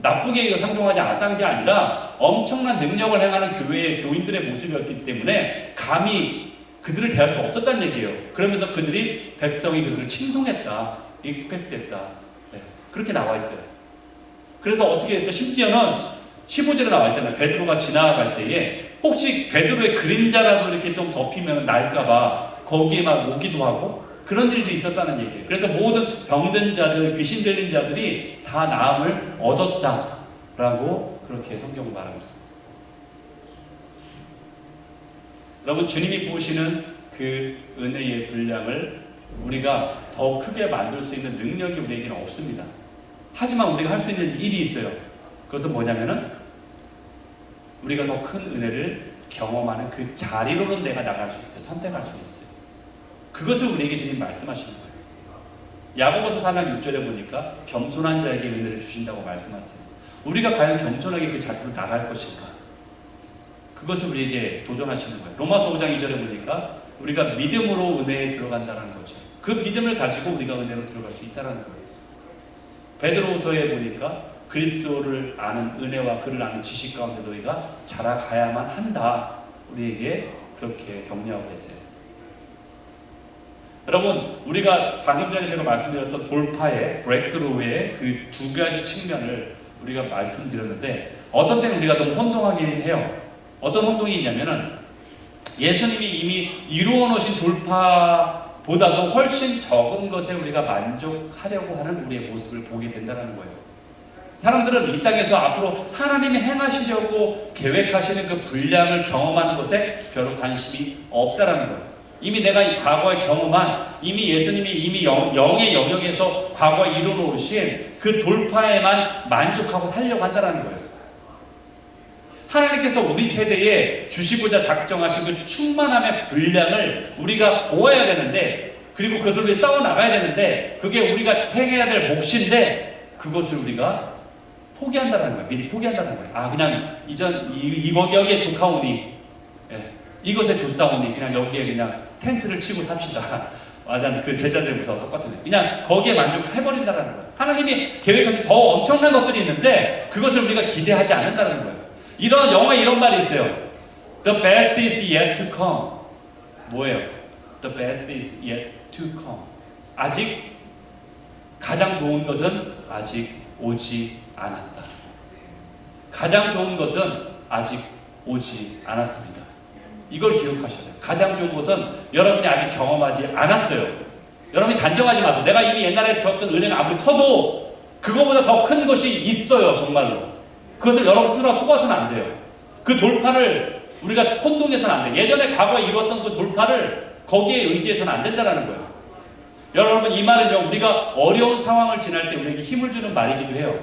나쁘게 상종하지 않았다는 게 아니라 엄청난 능력을 행하는 교회의 교인들의 모습이었기 때문에 감히 그들을 대할 수 없었다는 얘기예요. 그러면서 백성이 그들을 칭송했다, 익스펙트했다. 네, 그렇게 나와 있어요. 그래서 어떻게 했어요? 심지어는 15절에 나와 있잖아요. 베드로가 지나갈 때에 혹시 베드로의 그림자라도 이렇게 좀 덮이면 날까봐 거기에 막 오기도 하고 그런 일도 있었다는 얘기예요. 그래서 모든 병든 자들, 귀신 들린 자들이 다 나음을 얻었다라고 그렇게 성경은 말하고 있습니다. 여러분 주님이 보시는 그 은혜의 분량을 우리가 더 크게 만들 수 있는 능력이 우리에게는 없습니다. 하지만 우리가 할 수 있는 일이 있어요. 그것은 뭐냐면은 우리가 더 큰 은혜를 경험하는 그 자리로는 내가 나갈 수 있어요. 선택할 수 있어요. 그것을 우리에게 주님 말씀하시는 거예요. 야고보서 4장 6절에 보니까 겸손한 자에게 은혜를 주신다고 말씀하세요. 우리가 과연 겸손하게 그 자리로 나갈 것인가? 그것을 우리에게 도전하시는 거예요. 로마서 5장 2절에 보니까 우리가 믿음으로 은혜에 들어간다는 거죠. 그 믿음을 가지고 우리가 은혜로 들어갈 수 있다는 거예요. 베드로후서에 보니까 그리스도를 아는 은혜와 그를 아는 지식 가운데 너희가 자라가야만 한다. 우리에게 그렇게 격려하고 계세요. 여러분, 우리가 방금 전에 제가 말씀드렸던 돌파의 브레이크스루의 그 두 가지 측면을 우리가 말씀드렸는데 어떤 때는 우리가 너무 혼동하긴 해요. 어떤 혼동이 있냐면은 예수님이 이미 이루어 놓으신 돌파보다도 훨씬 적은 것에 우리가 만족하려고 하는 우리의 모습을 보게 된다는 거예요. 사람들은 이 땅에서 앞으로 하나님이 행하시려고 계획하시는 그 분량을 경험하는 것에 별로 관심이 없다라는 거예요. 이미 내가 이 과거에 경험한, 이미 예수님이 이미 영의 영역에서 과거에 이루어오신 그 돌파에만 만족하고 살려고 한다는 거예요. 하나님께서 우리 세대에 주시고자 작정하신 그 충만함의 분량을 우리가 보아야 되는데, 그리고 그것을 위해 싸워나가야 되는데, 그게 우리가 행해야 될 몫인데 그것을 우리가 포기한다는 거예요. 미리 포기한다는 거예요. 아, 그냥 여기에 좋사오니, 이것에 좋사오니 그냥 여기에 그냥 텐트를 치고 삽시다. 맞아, 그 제자들부터 똑같은, 그냥 거기에 만족해버린다는 거예요. 하나님이 계획하신 더 엄청난 것들이 있는데 그것을 우리가 기대하지 않는다는 거예요. 이런 영화에 이런 말이 있어요. The best is yet to come. 뭐예요? The best is yet to come. 아직 가장 좋은 것은 아직 오지 않았다. 가장 좋은 것은 아직 오지 않았습니다. 이걸 기억하셔야 돼요. 가장 좋은 것은 여러분이 아직 경험하지 않았어요. 여러분이 단정하지 마세요. 내가 이미 옛날에 줬던 은혜가 아무리 커도 그거보다 더 큰 것이 있어요. 정말로. 그것을 여러분 스스로 속아서는 안 돼요. 그 돌파를 우리가 혼동해서는 안 돼요. 예전에 과거에 이루었던 그 돌파를 거기에 의지해서는 안 된다는 거예요. 여러분, 이 말은요, 우리가 어려운 상황을 지날 때 우리에게 힘을 주는 말이기도 해요.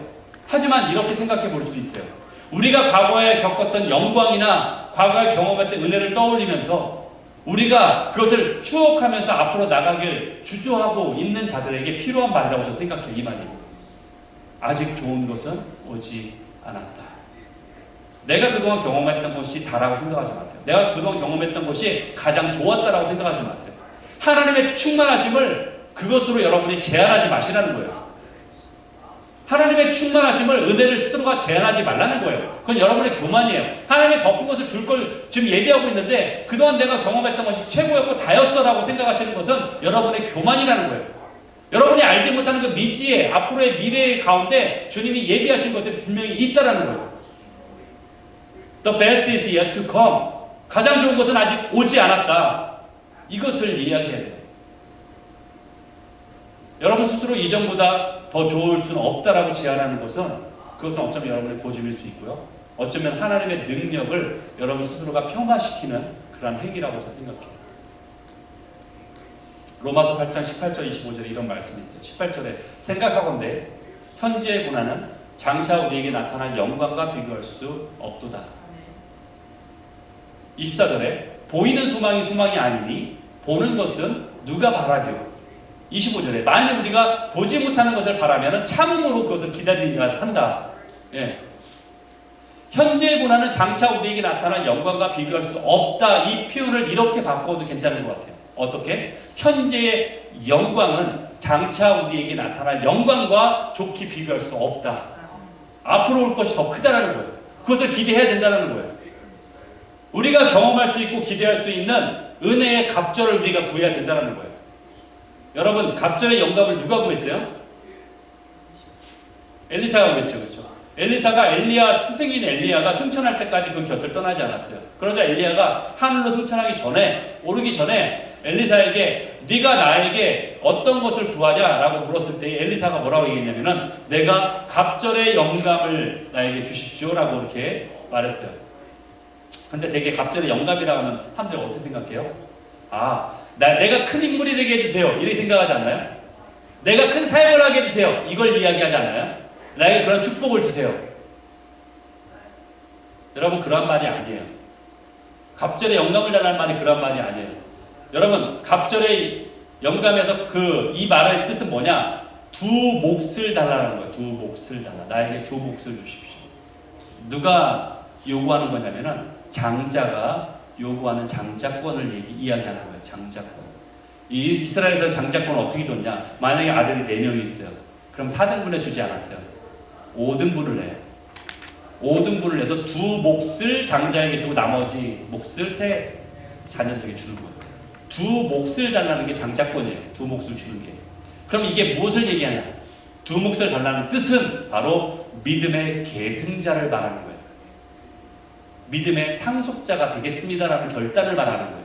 하지만 이렇게 생각해 볼 수도 있어요. 우리가 과거에 겪었던 영광이나 과거에 경험했던 은혜를 떠올리면서 우리가 그것을 추억하면서 앞으로 나가길 주저하고 있는 자들에게 필요한 말이라고 저는 생각해요. 이 말이. 아직 좋은 것은 오지 않았다. 내가 그동안 경험했던 것이 다라고 생각하지 마세요. 내가 그동안 경험했던 것이 가장 좋았다라고 생각하지 마세요. 하나님의 충만하심을 그것으로 여러분이 제한하지 마시라는 거예요. 하나님의 충만하심을 은혜를 스스로가 제한하지 말라는 거예요. 그건 여러분의 교만이에요. 하나님이 더 큰 것을 줄 걸 지금 얘기하고 있는데 그동안 내가 경험했던 것이 최고였고 다였어라고 생각하시는 것은 여러분의 교만이라는 거예요. 여러분이 알지 못하는 그 미지의 앞으로의 미래의 가운데 주님이 예비하신 것들이 분명히 있다라는 거예요. The best is yet to come. 가장 좋은 것은 아직 오지 않았다. 이것을 이야기해야 돼요. 여러분 스스로 이전보다 더 좋을 수는 없다라고 제안하는 것은 그것은 어쩌면 여러분의 고집일 수 있고요. 어쩌면 하나님의 능력을 여러분 스스로가 폄하시키는 그런 행위라고 저 생각해요. 로마서 8장 18절 25절에 이런 말씀이 있어요. 18절에 생각하건대 현재의 고난은 장차 우리에게 나타날 영광과 비교할 수 없도다. 24절에 보이는 소망이 소망이 아니니 보는 것은 누가 바라리요. 25절에 만일 우리가 보지 못하는 것을 바라면 참음으로 그것을 기다려야 한다. 예. 현재의 고난은 장차 우리에게 나타난 영광과 비교할 수 없다. 이 표현을 이렇게 바꿔도 괜찮은 것 같아요. 어떻게? 현재의 영광은 장차 우리에게 나타날 영광과 좋게 비교할 수 없다. 앞으로 올 것이 더 크다라는 거예요. 그것을 기대해야 된다는 거예요. 우리가 경험할 수 있고 기대할 수 있는 은혜의 갑절을 우리가 구해야 된다는 거예요. 여러분, 갑절의 영감을 누가 구했어요? 엘리사가 구했죠. 그렇죠? 엘리야 스승인 엘리야가 승천할 때까지 그 곁을 떠나지 않았어요. 그러자 엘리야가 하늘로 승천하기 전에, 오르기 전에 엘리사에게 네가 나에게 어떤 것을 구하냐라고 물었을 때 엘리사가 뭐라고 얘기했냐면은 내가 갑절의 영감을 나에게 주십시오라고 이렇게 말했어요. 근데 되게 갑절의 영감이라고 하면 사람들이 어떻게 생각해요? 내가 큰 인물이 되게 해주세요. 이렇게 생각하지 않나요? 내가 큰 사역을 하게 해주세요. 이걸 이야기하지 않나요? 나에게 그런 축복을 주세요. 여러분, 그런 말이 아니에요. 갑절의 영감을 달라는 말이 그런 말이 아니에요. 여러분, 갑절의 영감에서 이 말의 뜻은 뭐냐? 두 몫을 달라는 거예요. 두 몫을 달라. 나에게 두 몫을 주십시오. 누가 요구하는 거냐면은 장자가 요구하는 장자권을 이야기하는 거예요. 장자권. 이 이스라엘에서 장자권을 어떻게 줬냐? 만약에 아들이 4명이 있어요. 그럼 4등분에 주지 않았어요. 5등분을 내요. 5등분을 내서 두 몫을 장자에게 주고 나머지 몫을 세 자녀들에게 주는 거예요. 두 몫을 달라는 게 장자권이에요. 두 몫을 주는 게. 그럼 이게 무엇을 얘기하냐? 두 몫을 달라는 뜻은 바로 믿음의 계승자를 말하는 거예요. 믿음의 상속자가 되겠습니다라는 결단을 말하는 거예요.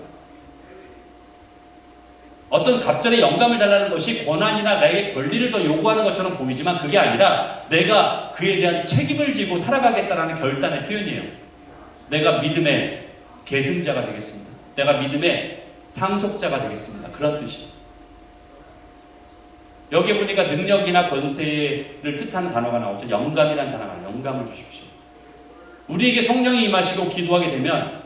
어떤 갑절의 영감을 달라는 것이 권한이나 나에게 권리를 더 요구하는 것처럼 보이지만 그게 아니라 내가 그에 대한 책임을 지고 살아가겠다는 결단의 표현이에요. 내가 믿음의 계승자가 되겠습니다. 내가 믿음의 상속자가 되겠습니다. 그런 뜻이에요. 여기에 보니까 능력이나 권세를 뜻하는 단어가 나오죠. 영감이라는 단어가 나와요. 영감을 주십시오. 우리에게 성령이 임하시고 기도하게 되면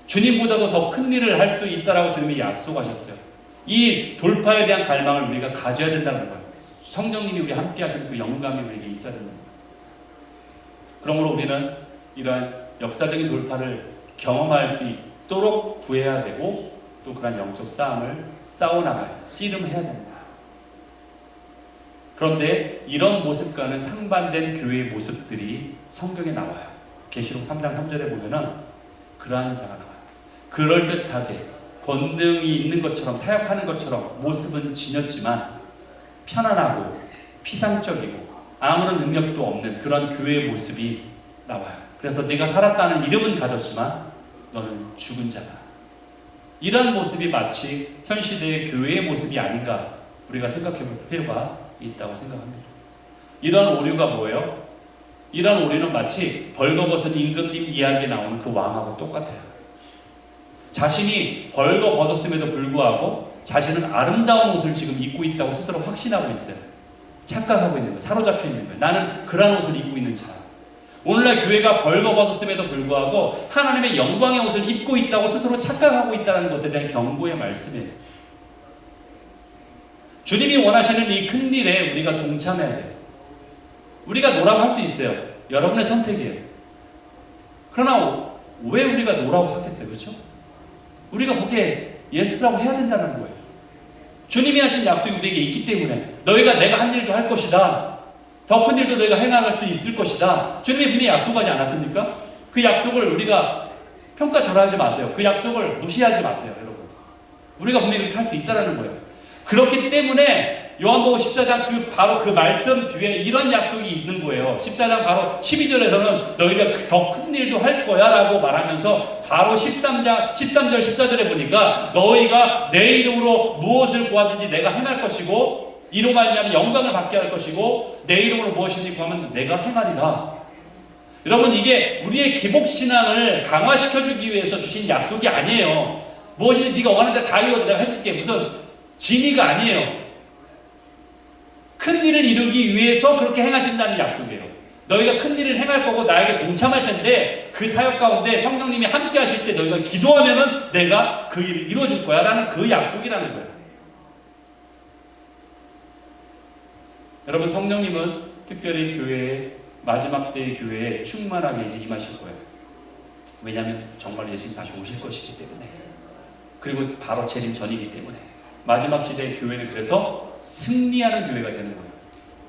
주님보다도 더 큰 일을 할 수 있다라고 주님이 약속하셨어요. 이 돌파에 대한 갈망을 우리가 가져야 된다는 거예요. 성령님이 우리 함께 하시는 그 영감이 우리에게 있어야 된다는 거예요. 그러므로 우리는 이러한 역사적인 돌파를 경험할 수 있도록 구해야 되고 또 그런 영적 싸움을 싸워나가야 씨름해야 됩니다. 그런데 이런 모습과는 상반된 교회의 모습들이 성경에 나와요. 계시록 3장 3절에 보면은 그러한 자가 나와요. 그럴듯하게 권능이 있는 것처럼 사역하는 것처럼 모습은 지녔지만 편안하고 피상적이고 아무런 능력도 없는 그런 교회의 모습이 나와요. 그래서 내가 살았다는 이름은 가졌지만 너는 죽은 자다. 이런 모습이 마치 현 시대의 교회의 모습이 아닌가 우리가 생각해 볼 필요가 있다고 생각합니다. 이런 오류가 뭐예요? 이런 오류는 마치 벌거벗은 임금님 이야기에 나오는 그 왕하고 똑같아요. 자신이 벌거벗었음에도 불구하고 자신은 아름다운 옷을 지금 입고 있다고 스스로 확신하고 있어요. 착각하고 있는 거예요. 사로잡혀 있는 거예요. 나는 그런 옷을 입고 있는 자. 오늘날 교회가 벌거벗었음에도 불구하고 하나님의 영광의 옷을 입고 있다고 스스로 착각하고 있다는 것에 대한 경고의 말씀이에요. 주님이 원하시는 이 큰 일에 우리가 동참해야 돼요. 우리가 노라고 할 수 있어요. 여러분의 선택이에요. 그러나 왜 우리가 노라고 하겠어요? 그렇죠? 우리가 거기에 예스라고 해야 된다는 거예요. 주님이 하신 약속이 우리에게 있기 때문에 너희가 내가 한 일도 할 것이다. 더 큰 일도 너희가 행할 수 있을 것이다. 주님이 분명히 약속하지 않았습니까? 그 약속을 우리가 평가절하지 마세요. 그 약속을 무시하지 마세요. 여러분. 우리가 분명히 그렇게 할 수 있다는 거예요. 그렇기 때문에 요한복음 14장 바로 그 말씀 뒤에 이런 약속이 있는 거예요. 14장 바로 12절에서는 너희가 더 큰 일도 할 거야 라고 말하면서 바로 13절 14절에 보니까 너희가 내 이름으로 무엇을 구하든지 내가 행할 것이고 이로 말미암아 영광을 받게 할 것이고 내 이름으로 무엇이든지 구하면 내가 행하리라. 여러분 이게 우리의 기복신앙을 강화시켜주기 위해서 주신 약속이 아니에요. 무엇이든 네가 원하는 대로 다 이루어도 내가 해줄게. 무슨 진의가 아니에요. 큰 일을 이루기 위해서 그렇게 행하신다는 약속이에요. 너희가 큰 일을 행할 거고 나에게 동참할 텐데 그 사역 가운데 성령님이 함께 하실 때 너희가 기도하면은 내가 그 일을 이루어줄 거야 라는 그 약속이라는 거예요. 여러분 성령님은 특별히 교회에 마지막 때의 교회에 충만하게 임하실 거예요. 왜냐하면 정말 예수님 다시 오실 것이기 때문에 그리고 바로 재림 전이기 때문에 마지막 시대의 교회는 그래서 승리하는 교회가 되는 거예요.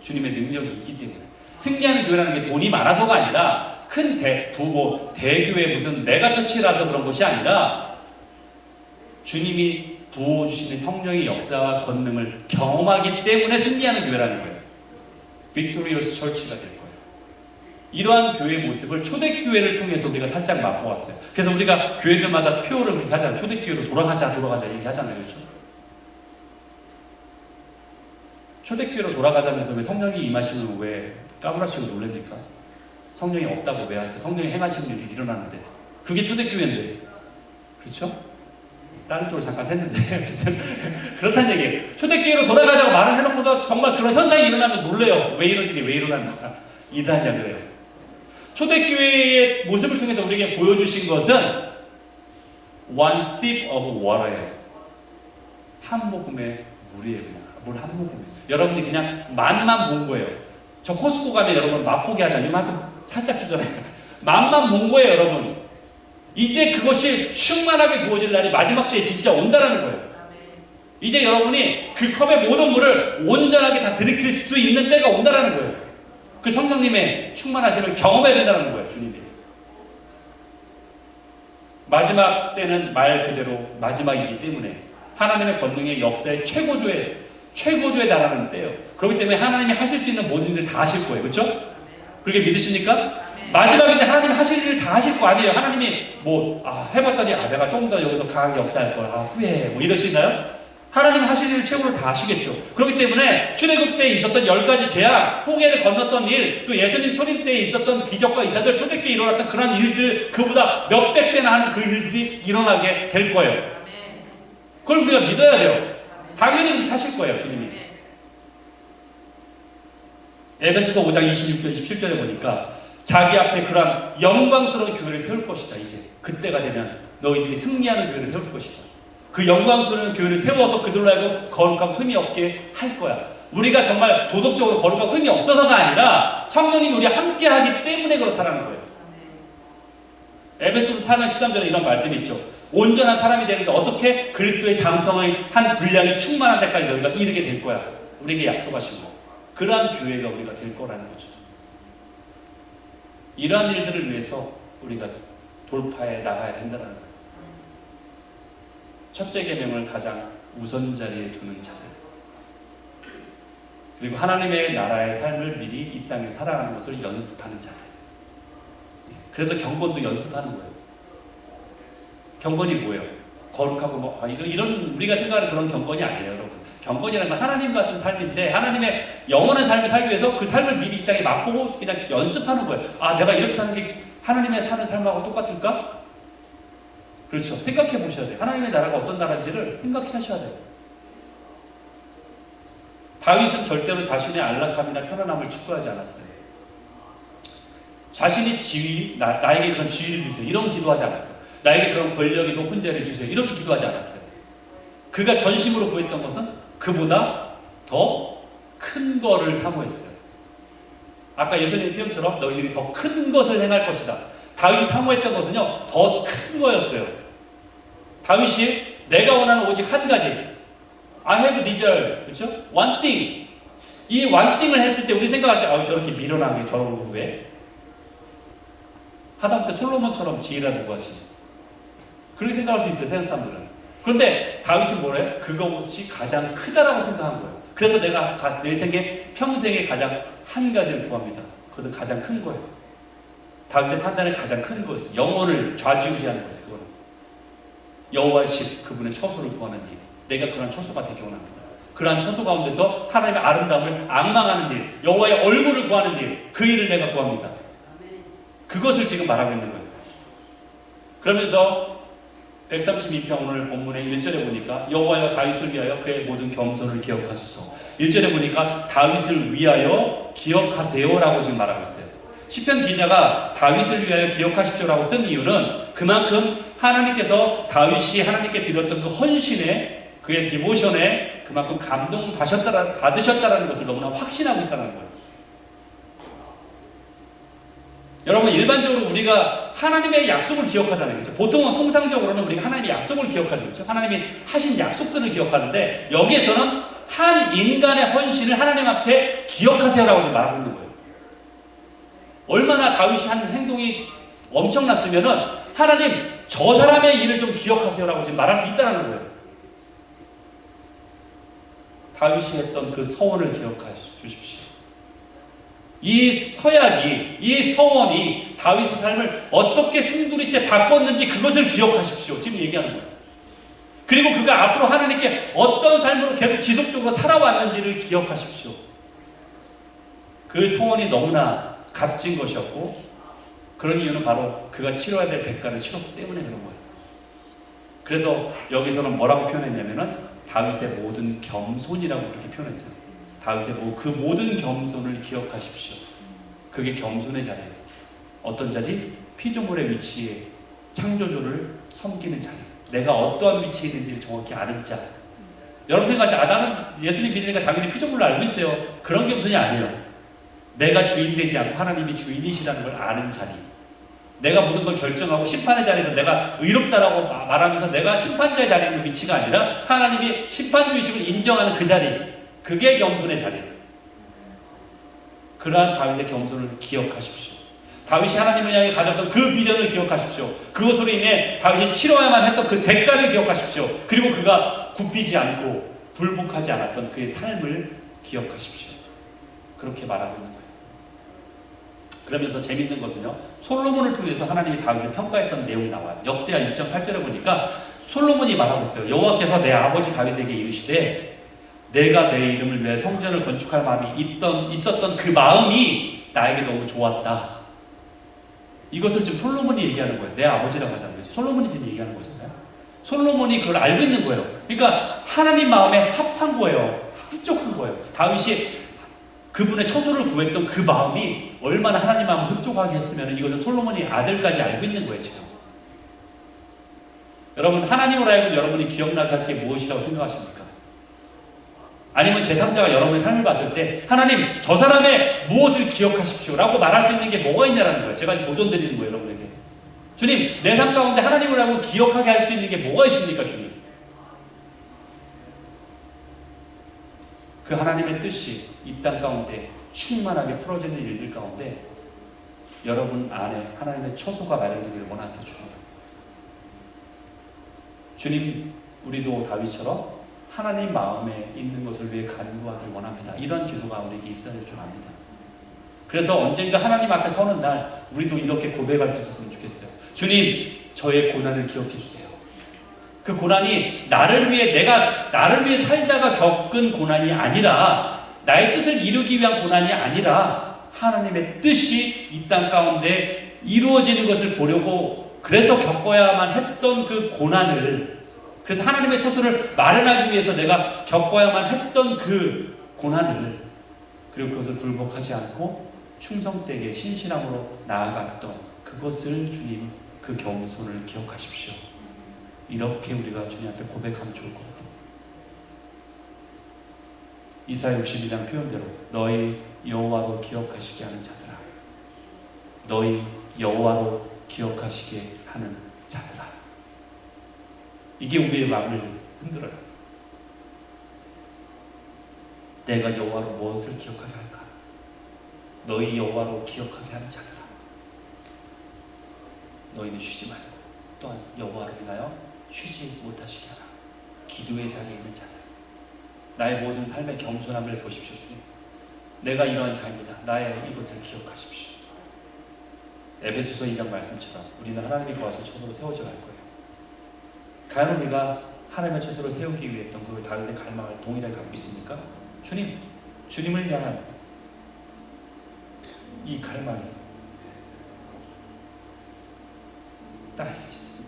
주님의 능력이 있기 때문에. 승리하는 교회라는 게 돈이 많아서가 아니라 큰 대교회 무슨 메가처치라서 그런 것이 아니라 주님이 부어주시는 성령의 역사와 권능을 경험하기 때문에 승리하는 교회라는 거예요. 빅토리어스 처치가 될 거예요. 이러한 교회의 모습을 초대교회를 통해서 우리가 살짝 맛보았어요. 그래서 우리가 교회들마다 표를 그렇게 하잖아요. 초대교회로 돌아가자 이렇게 하잖아요. 그렇죠? 초대교회로 돌아가자면서 왜 성령이 임하시면 왜 까무라치고 놀랍니까? 성령이 없다고 왜 하세요? 성령이 행하시는 일이 일어나는데 그게 초대교회인데 그렇죠? 다른 쪽으로 잠깐 샜는데 그렇다는 얘기예요. 초대교회로 돌아가자고 말을 해놓고서 정말 그런 현상이 일어나면 놀래요. 왜 이런 일이 왜 일어나는 거야? 이단이야 그래요. 초대교회의 모습을 통해서 우리에게 보여주신 것은 one sip of water예요. 한 모금의 물이에요. 그냥 물 한 모금이에요. 여러분이 그냥 맛만 본 거예요. 저 코스코 가면 여러분 맛보게 하잖아요. 이만큼 살짝 주잖아요. 맛만 본 거예요, 여러분. 이제 그것이 충만하게 부어질 날이 마지막 때에 진짜 온다라는 거예요. 이제 여러분이 그 컵의 모든 물을 온전하게 다 들이킬 수 있는 때가 온다라는 거예요. 그 성령님의 충만하심을 경험해야 된다는 거예요, 주님이. 마지막 때는 말 그대로 마지막이기 때문에 하나님의 권능의 역사의 최고조에 달하는 때예요. 그렇기 때문에 하나님이 하실 수 있는 모든 일을 다 하실 거예요. 그렇죠? 그렇게 믿으십니까? 마지막인데 하나님이 하실 일을 다 하실 거 아니에요. 하나님이 해봤더니 내가 조금 더 여기서 강하게 역사할 걸 후회해 이러시나요? 하나님 하실 일 최고로 다 하시겠죠. 그렇기 때문에 출애굽 때 있었던 10가지 재앙, 홍해를 건넜던 일, 또 예수님 초림 때에 있었던 기적과 이사들 초대 때 일어났던 그런 일들, 그보다 몇백 배나 하는 그 일들이 일어나게 될 거예요. 그걸 우리가 믿어야 돼요. 당연히 하실 거예요, 주님이. 에베소서 5장 26절, 27절에 보니까 자기 앞에 그러한 영광스러운 교회를 세울 것이다. 이제 그때가 되면 너희들이 승리하는 교회를 세울 것이다. 그 영광스러운 교회를 세워서 그들로 하여금 거룩하고 흠이 없게 할 거야. 우리가 정말 도덕적으로 거룩하고 흠이 없어서가 아니라 성령님이 우리와 함께 하기 때문에 그렇다는 거예요. 에베소서 4장 13절에 이런 말씀이 있죠. 온전한 사람이 되는데 어떻게? 그리스도의 장성의 한 분량이 충만한 데까지 너희가 이르게 될 거야. 우리에게 약속하신 거. 그러한 교회가 우리가 될 거라는 거죠. 이러한 일들을 위해서 우리가 돌파해 나가야 된다는 거예요. 첫째 계명을 가장 우선 자리에 두는 자들, 그리고 하나님의 나라의 삶을 미리 이 땅에 살아가는 것을 연습하는 자들. 그래서 경건도 연습하는 거예요. 경건이 뭐예요? 거룩하고 이런 우리가 생각하는 그런 경건이 아니에요, 여러분. 경건이라는 건 하나님 같은 삶인데 하나님의 영원한 삶을 살기 위해서 그 삶을 미리 이 땅에 맛보고 그냥 연습하는 거예요. 아, 내가 이렇게 사는 게 하나님의 사는 삶하고 똑같을까? 그렇죠. 생각해 보셔야 돼요. 하나님의 나라가 어떤 나라인지를 생각해 하셔야 돼요. 다윗은 절대로 자신의 안락함이나 편안함을 추구하지 않았어요. 자신이 지위, 나에게 그런 지위를 주세요. 이런 기도하지 않았어요. 나에게 그런 권력이고 훈제를 주세요. 이렇게 기도하지 않았어요. 그가 전심으로 구했던 것은 그보다 더 큰 거를 사모했어요. 아까 예수님의 표현처럼 너희들이 더 큰 것을 행할 것이다. 다윗이 사모했던 것은요, 더 큰 거였어요. 다윗이 내가 원하는 오직 한 가지, I have desire, 그렇죠? One thing. 이 one thing을 했을 때 우리 생각할 때, 저렇게 미련한 게 저러고 왜? 하다못해 솔로몬처럼 지혜라도 구하지. 그렇게 생각할 수 있어요, 세상 사람들은. 그런데 다윗은 뭐래요? 그것이 가장 크다라고 생각한 거예요. 그래서 내가 내 생에 평생에 가장 한 가지를 구합니다. 그것은 가장 큰 거예요. 다윗의 판단은 가장 큰 거였어요. 영혼을 좌지우지하는 거였어요. 그거는 여호와의 집, 그분의 처소를 구하는 일. 내가 그런 처소가 되기 원합니다. 그러한 처소 가운데서 하나님의 아름다움을 앙망하는 일, 여호와의 얼굴을 구하는 일, 그 일을 내가 구합니다. 그것을 지금 말하고 있는 거예요. 그러면서 132편 오늘 본문의 1절에 보니까 여호와여 다윗을 위하여 그의 모든 겸손을 기억하소서. 1절에 보니까 다윗을 위하여 기억하세요라고 지금 말하고 있어요. 시편 기자가 다윗을 위하여 기억하십시오라고 쓴 이유는 그만큼 하나님께서 다윗이 하나님께 드렸던 그 헌신에, 그의 디보션에 그만큼 받으셨다라는 것을 너무나 확신하고 있다는 거예요. 여러분, 일반적으로 우리가 하나님의 약속을 기억하잖아요. 그렇죠? 보통은 통상적으로는 우리가 하나님의 약속을 기억하죠. 그렇죠? 하나님이 하신 약속들을 기억하는데 여기에서는 한 인간의 헌신을 하나님 앞에 기억하세요라고 지금 말하고 있는 거예요. 얼마나 다윗이 한 행동이 엄청났으면은 하나님 저 사람의 일을 좀 기억하세요라고 지금 말할 수 있다는 거예요. 다윗이 했던 그 서원을 기억해 주십시오. 이 서약이, 이 서원이 다윗의 삶을 어떻게 순두리째 바꿨는지 그것을 기억하십시오. 지금 얘기하는 거예요. 그리고 그가 앞으로 하나님께 어떤 삶으로 계속 지속적으로 살아왔는지를 기억하십시오. 그 서원이 너무나 값진 것이었고, 그런 이유는 바로 그가 치러야 될 대가를 치렀기 때문에 그런 거예요. 그래서 여기서는 뭐라고 표현했냐면은 다윗의 모든 겸손이라고 그렇게 표현했어요. 다윗의 그 모든 겸손을 기억하십시오. 그게 겸손의 자리예요. 어떤 자리? 피조물의 위치에 창조주를 섬기는 자리. 내가 어떠한 위치에 있는지를 정확히 아는 자. 여러분 생각할 때 나는 예수님 믿으니까 당연히 피조물을 알고 있어요. 그런 겸손이 아니에요. 내가 주인되지 않고 하나님이 주인이시라는 걸 아는 자리. 내가 모든 걸 결정하고 심판의 자리에서 내가 의롭다라고 말하면서 내가 심판자의 자리에 있는 위치가 아니라 하나님이 심판주의심을 인정하는 그 자리. 그게 겸손의 자리예요. 그러한 다윗의 겸손을 기억하십시오. 다윗이 하나님을 향해 가졌던 그 비전을 기억하십시오. 그것으로 인해 다윗이 치러야만 했던 그 대가를 기억하십시오. 그리고 그가 굽히지 않고 불복하지 않았던 그의 삶을 기억하십시오. 그렇게 말하고 있는 거예요. 그러면서 재밌는 것은요, 솔로몬을 통해서 하나님이 다윗을 평가했던 내용이 나와요. 역대하 6.8절에 보니까 솔로몬이 말하고 있어요. 여호와께서 내 아버지 다윗에게 이르시되 내가 내 이름을 위해 성전을 건축할 마음이 있었던 그 마음이 나에게 너무 좋았다. 이것을 지금 솔로몬이 얘기하는 거예요. 내 아버지라고 하잖아요. 솔로몬이 지금 얘기하는 거잖아요. 솔로몬이 그걸 알고 있는 거예요. 그러니까 하나님 마음에 합한 거예요. 흡족한 거예요. 다윗이 그분의 처소를 구했던 그 마음이 얼마나 하나님 마음을 흡족하게 했으면 이것을 솔로몬이 아들까지 알고 있는 거예요. 지금 여러분, 하나님으로 하여금 여러분이 기억나게 할 게 무엇이라고 생각하십니까? 아니면 제3자가 여러분의 삶을 봤을 때 하나님 저 사람의 무엇을 기억하십시오 라고 말할 수 있는 게 뭐가 있냐라는 거예요. 제가 도전 드리는 거예요. 여러분에게. 주님, 내 삶 가운데 하나님을 하고 기억하게 할 수 있는 게 뭐가 있습니까? 주님, 그 하나님의 뜻이 이 땅 가운데 충만하게 풀어지는 일들 가운데 여러분 안에 하나님의 처소가 마련되기를 원하세요. 주님, 우리도 다윗처럼 하나님 마음에 있는 것을 위해 간구하길 원합니다. 이런 기도가 우리에게 있어야 될 줄 압니다. 그래서 언젠가 하나님 앞에 서는 날 우리도 이렇게 고백할 수 있었으면 좋겠어요. 주님, 저의 고난을 기억해 주세요. 그 고난이 나를 위해 살다가 겪은 고난이 아니라, 나의 뜻을 이루기 위한 고난이 아니라 하나님의 뜻이 이 땅 가운데 이루어지는 것을 보려고 그래서 겪어야만 했던 그 고난을, 그래서 하나님의 처소를 마련하기 위해서 내가 겪어야만 했던 그 고난을, 그리고 그것을 굴복하지 않고 충성되게 신실함으로 나아갔던 그것을 주님, 그 겸손을 기억하십시오. 이렇게 우리가 주님 앞에 고백하면 좋을 것 같아요. 이사야 62장 표현대로 너희 여호와로 기억하시게 하는 자들아, 너희 여호와로 기억하시게 하는 자들아. 이게 우리의 마음을 흔들어요. 내가 여호와로 무엇을 기억하게 할까? 너희 여호와로 기억하게 하는 자들아, 너희는 쉬지 말고 또한 여호와로 인하여 쉬지 못하시게 하라. 기도의 자리에 있는 자들, 나의 모든 삶의 겸손함을 보십시오. 주님, 내가 이러한 자입니다. 나의 이것을 기억하십시오. 에베소서 2장 말씀처럼 우리는 하나님이 거하실 처소로 세워져 갈 거예요. 과연 우리가 하나님의 처소를 세우기 위해 했던 그 다윗의 갈망을 동일하게 갖고 있습니까? 주님을 향한 이 갈망이 나에게 있습니다.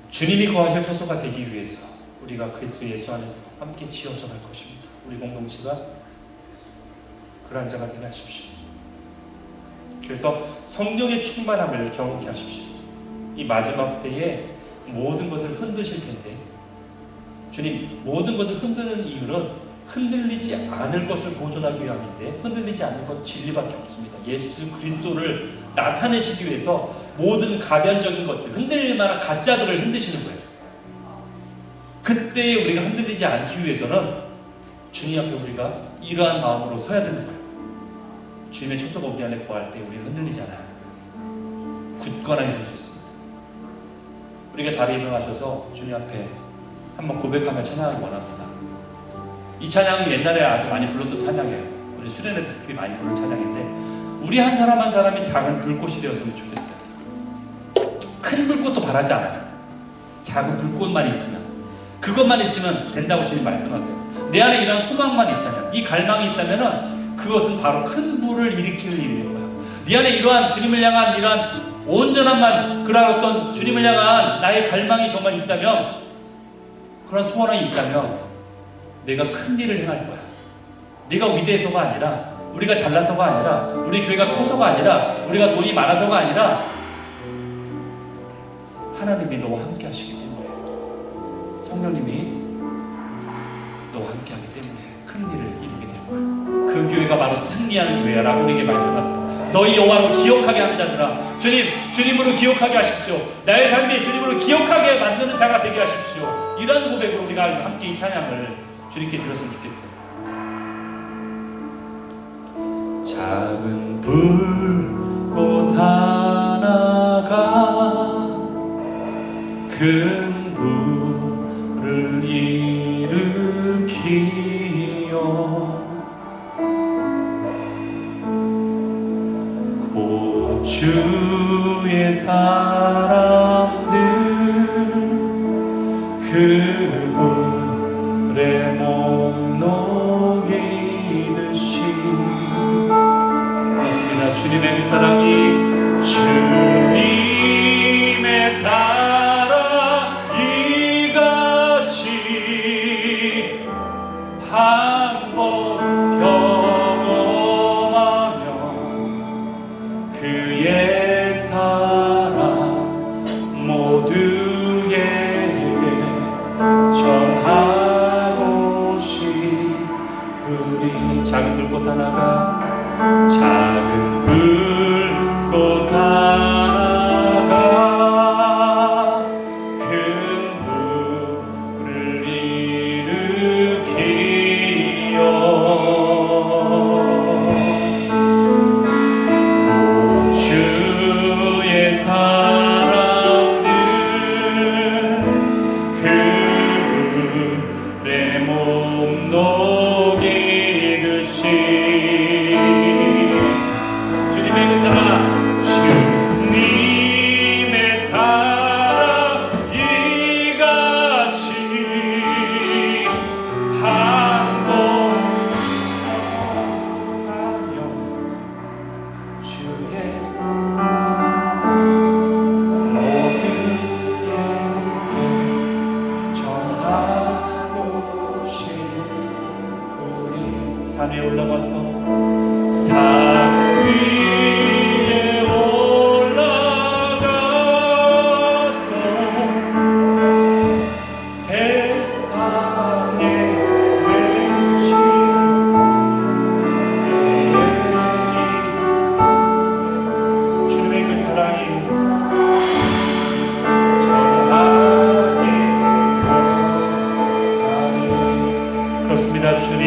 주님이 거하실 처소가 되기 위해서 우리가 그리스도 예수 안에서 함께 지어져 갈 것입니다. 우리 공동체가 그러한 자가 되게 하십시오. 그래서 성령의 충만함을 경험케 하십시오. 이 마지막 때에 모든 것을 흔드실 텐데, 주님, 모든 것을 흔드는 이유는 흔들리지 않을 것을 보존하기 위함인데, 흔들리지 않는 것 진리밖에 없습니다. 예수 그리스도를 나타내시기 위해서 모든 가변적인 것들, 흔들릴 만한 가짜들을 흔드시는 거예요. 그때에 우리가 흔들리지 않기 위해서는 주님 앞에 우리가 이러한 마음으로 서야 되는 거예요. 주님의 척소가 우리 안에 거할 때 우리는 흔들리지 않아요. 굳건하게 설 수 있습니다. 우리가 자리에 일어나셔서 주님 앞에 한번 고백하며 찬양을 원합니다. 이 찬양은 옛날에 아주 많이 불렀던 찬양이에요. 우리 수련회 때 특히 많이 부른 찬양인데, 우리 한 사람 한 사람이 작은 불꽃이 되었으면 좋겠어요. 큰 불꽃도 바라지 않아요. 작은 불꽃만 있으면, 그것만 있으면 된다고 주님 말씀하세요. 내 안에 이런 소망만 있다면, 이 갈망이 있다면 그것은 바로 큰 불을 일으키는 일인 거예요. 네 안에 이러한 주님을 향한 이러한 온전한 그러한 어떤 주님을 향한 나의 갈망이 정말 있다면, 그런 소원이 있다면 내가 큰 일을 행할 거야. 네가 위대해서가 아니라, 우리가 잘나서가 아니라, 우리 교회가 커서가 아니라, 우리가 돈이 많아서가 아니라, 하나님이 너와 함께 하시기 때문에, 성령님이 너와 함께 하기 때문에 큰 일을 이루게 될 거야. 그 교회가 바로 승리하는 교회야 라고 우리에게 말씀하세요. 너희 여호와로 기억하게 하는 자들아, 주님으로 기억하게 하십시오. 나의 삶이 주님으로 기억하게 만드는 자가 되게 하십시오. 이런 고백으로 우리가 함께 이 찬양을 주님께 드렸으면 좋겠어요. 작은 불꽃 하나가 큰 불을 일으키어 고주의 사람들 그 불에 목 녹이듯이. 그렇습니다. 주님의 그 사랑이, 주님의 사랑 이같이 한번 경험하며 그의 사랑 모두에게 전하고 싶으리. 작은 불꽃 하나가, 작은 불꽃 하나가 큰 불을 일으키어 주의 사람들 그 불에 목 녹이듯이. 주님의 그 사랑, 주님의 사랑 이같이 한번 하며 주의 사랑 모두에게 전하고 싶으리. 산 위에 올라가서, 산 위에 올라가서 세상에 외친 주님의 그 사랑이 전하게 하리. 그렇습니다. 주님,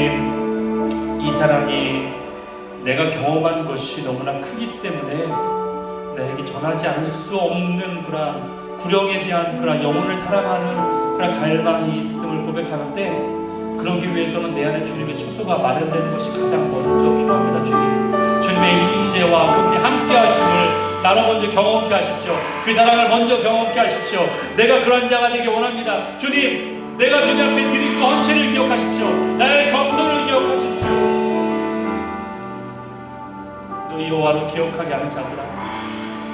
이 사랑이 내가 경험한 것이 너무나 크기 때문에 나에게 전하지 않을 수 없는 그러한 구령에 대한 그러한 영혼을 사랑하는 그러한 갈망이 있음을 고백하는데, 그러기 위해서는 내 안에 주님의 척도가 마련되는 것이 가장 먼저 필요합니다. 주님의 임재와 그분의 함께 하심을 나로 먼저 경험케 하십시오. 그 사랑을 먼저 경험케 하십시오. 내가 그런 자가 되기 원합니다. 주님, 내가 주님 앞에 드린 그 헌신을 기억하십시오. 나의 겸손을 기억하십시오. 너희 여호와를 기억하게 하는 자들아,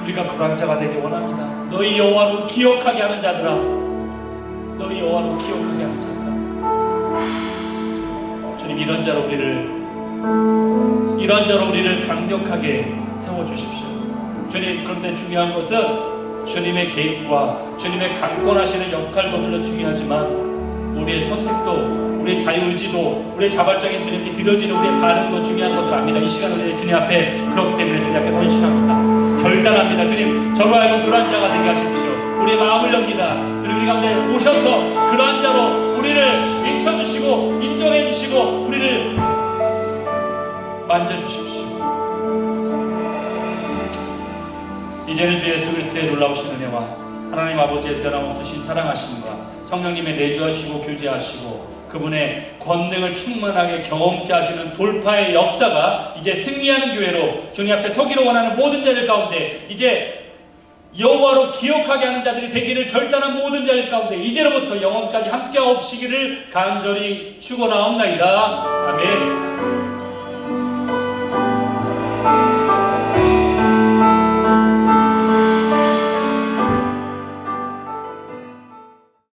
우리가 그런 자가 되기 원합니다. 너희 여호와를 기억하게 하는 자들아, 너희 여호와를 기억하게 하는 자들아. 주님, 이런 자로 우리를 강력하게 세워주십시오. 주님, 그런데 중요한 것은 주님의 개입과 주님의 강권하시는 역할도 물론 중요하지만 우리의 선택도, 우리의 자유의지도, 우리의 자발적인 주님께 드려지는 우리의 반응도 중요한 것을 압니다. 이 시간 우리 주님 앞에, 그렇기 때문에 주님 앞에 헌신합니다. 결단합니다. 주님, 저로 하여금 그러한 자가 되게 하십시오. 우리의 마음을 엽니다. 주님, 우리 가운데 오셔서 그러한 자로 우리를 인쳐주시고 인정해주시고 우리를 만져주십시오. 이제는 주 예수 그리스도의 놀라우신 은혜와 하나님 아버지의 변함없으신 사랑하심과 성령님의 내주하시고 교제하시고 그분의 권능을 충만하게 경험케 하시는 돌파의 역사가 이제 승리하는 교회로 주님 앞에 서기로 원하는 모든 자들 가운데, 이제 여호와로 기억하게 하는 자들이 되기를 결단한 모든 자들 가운데 이제로부터 영원까지 함께하옵시기를 간절히 축원하옵나이다. 아멘.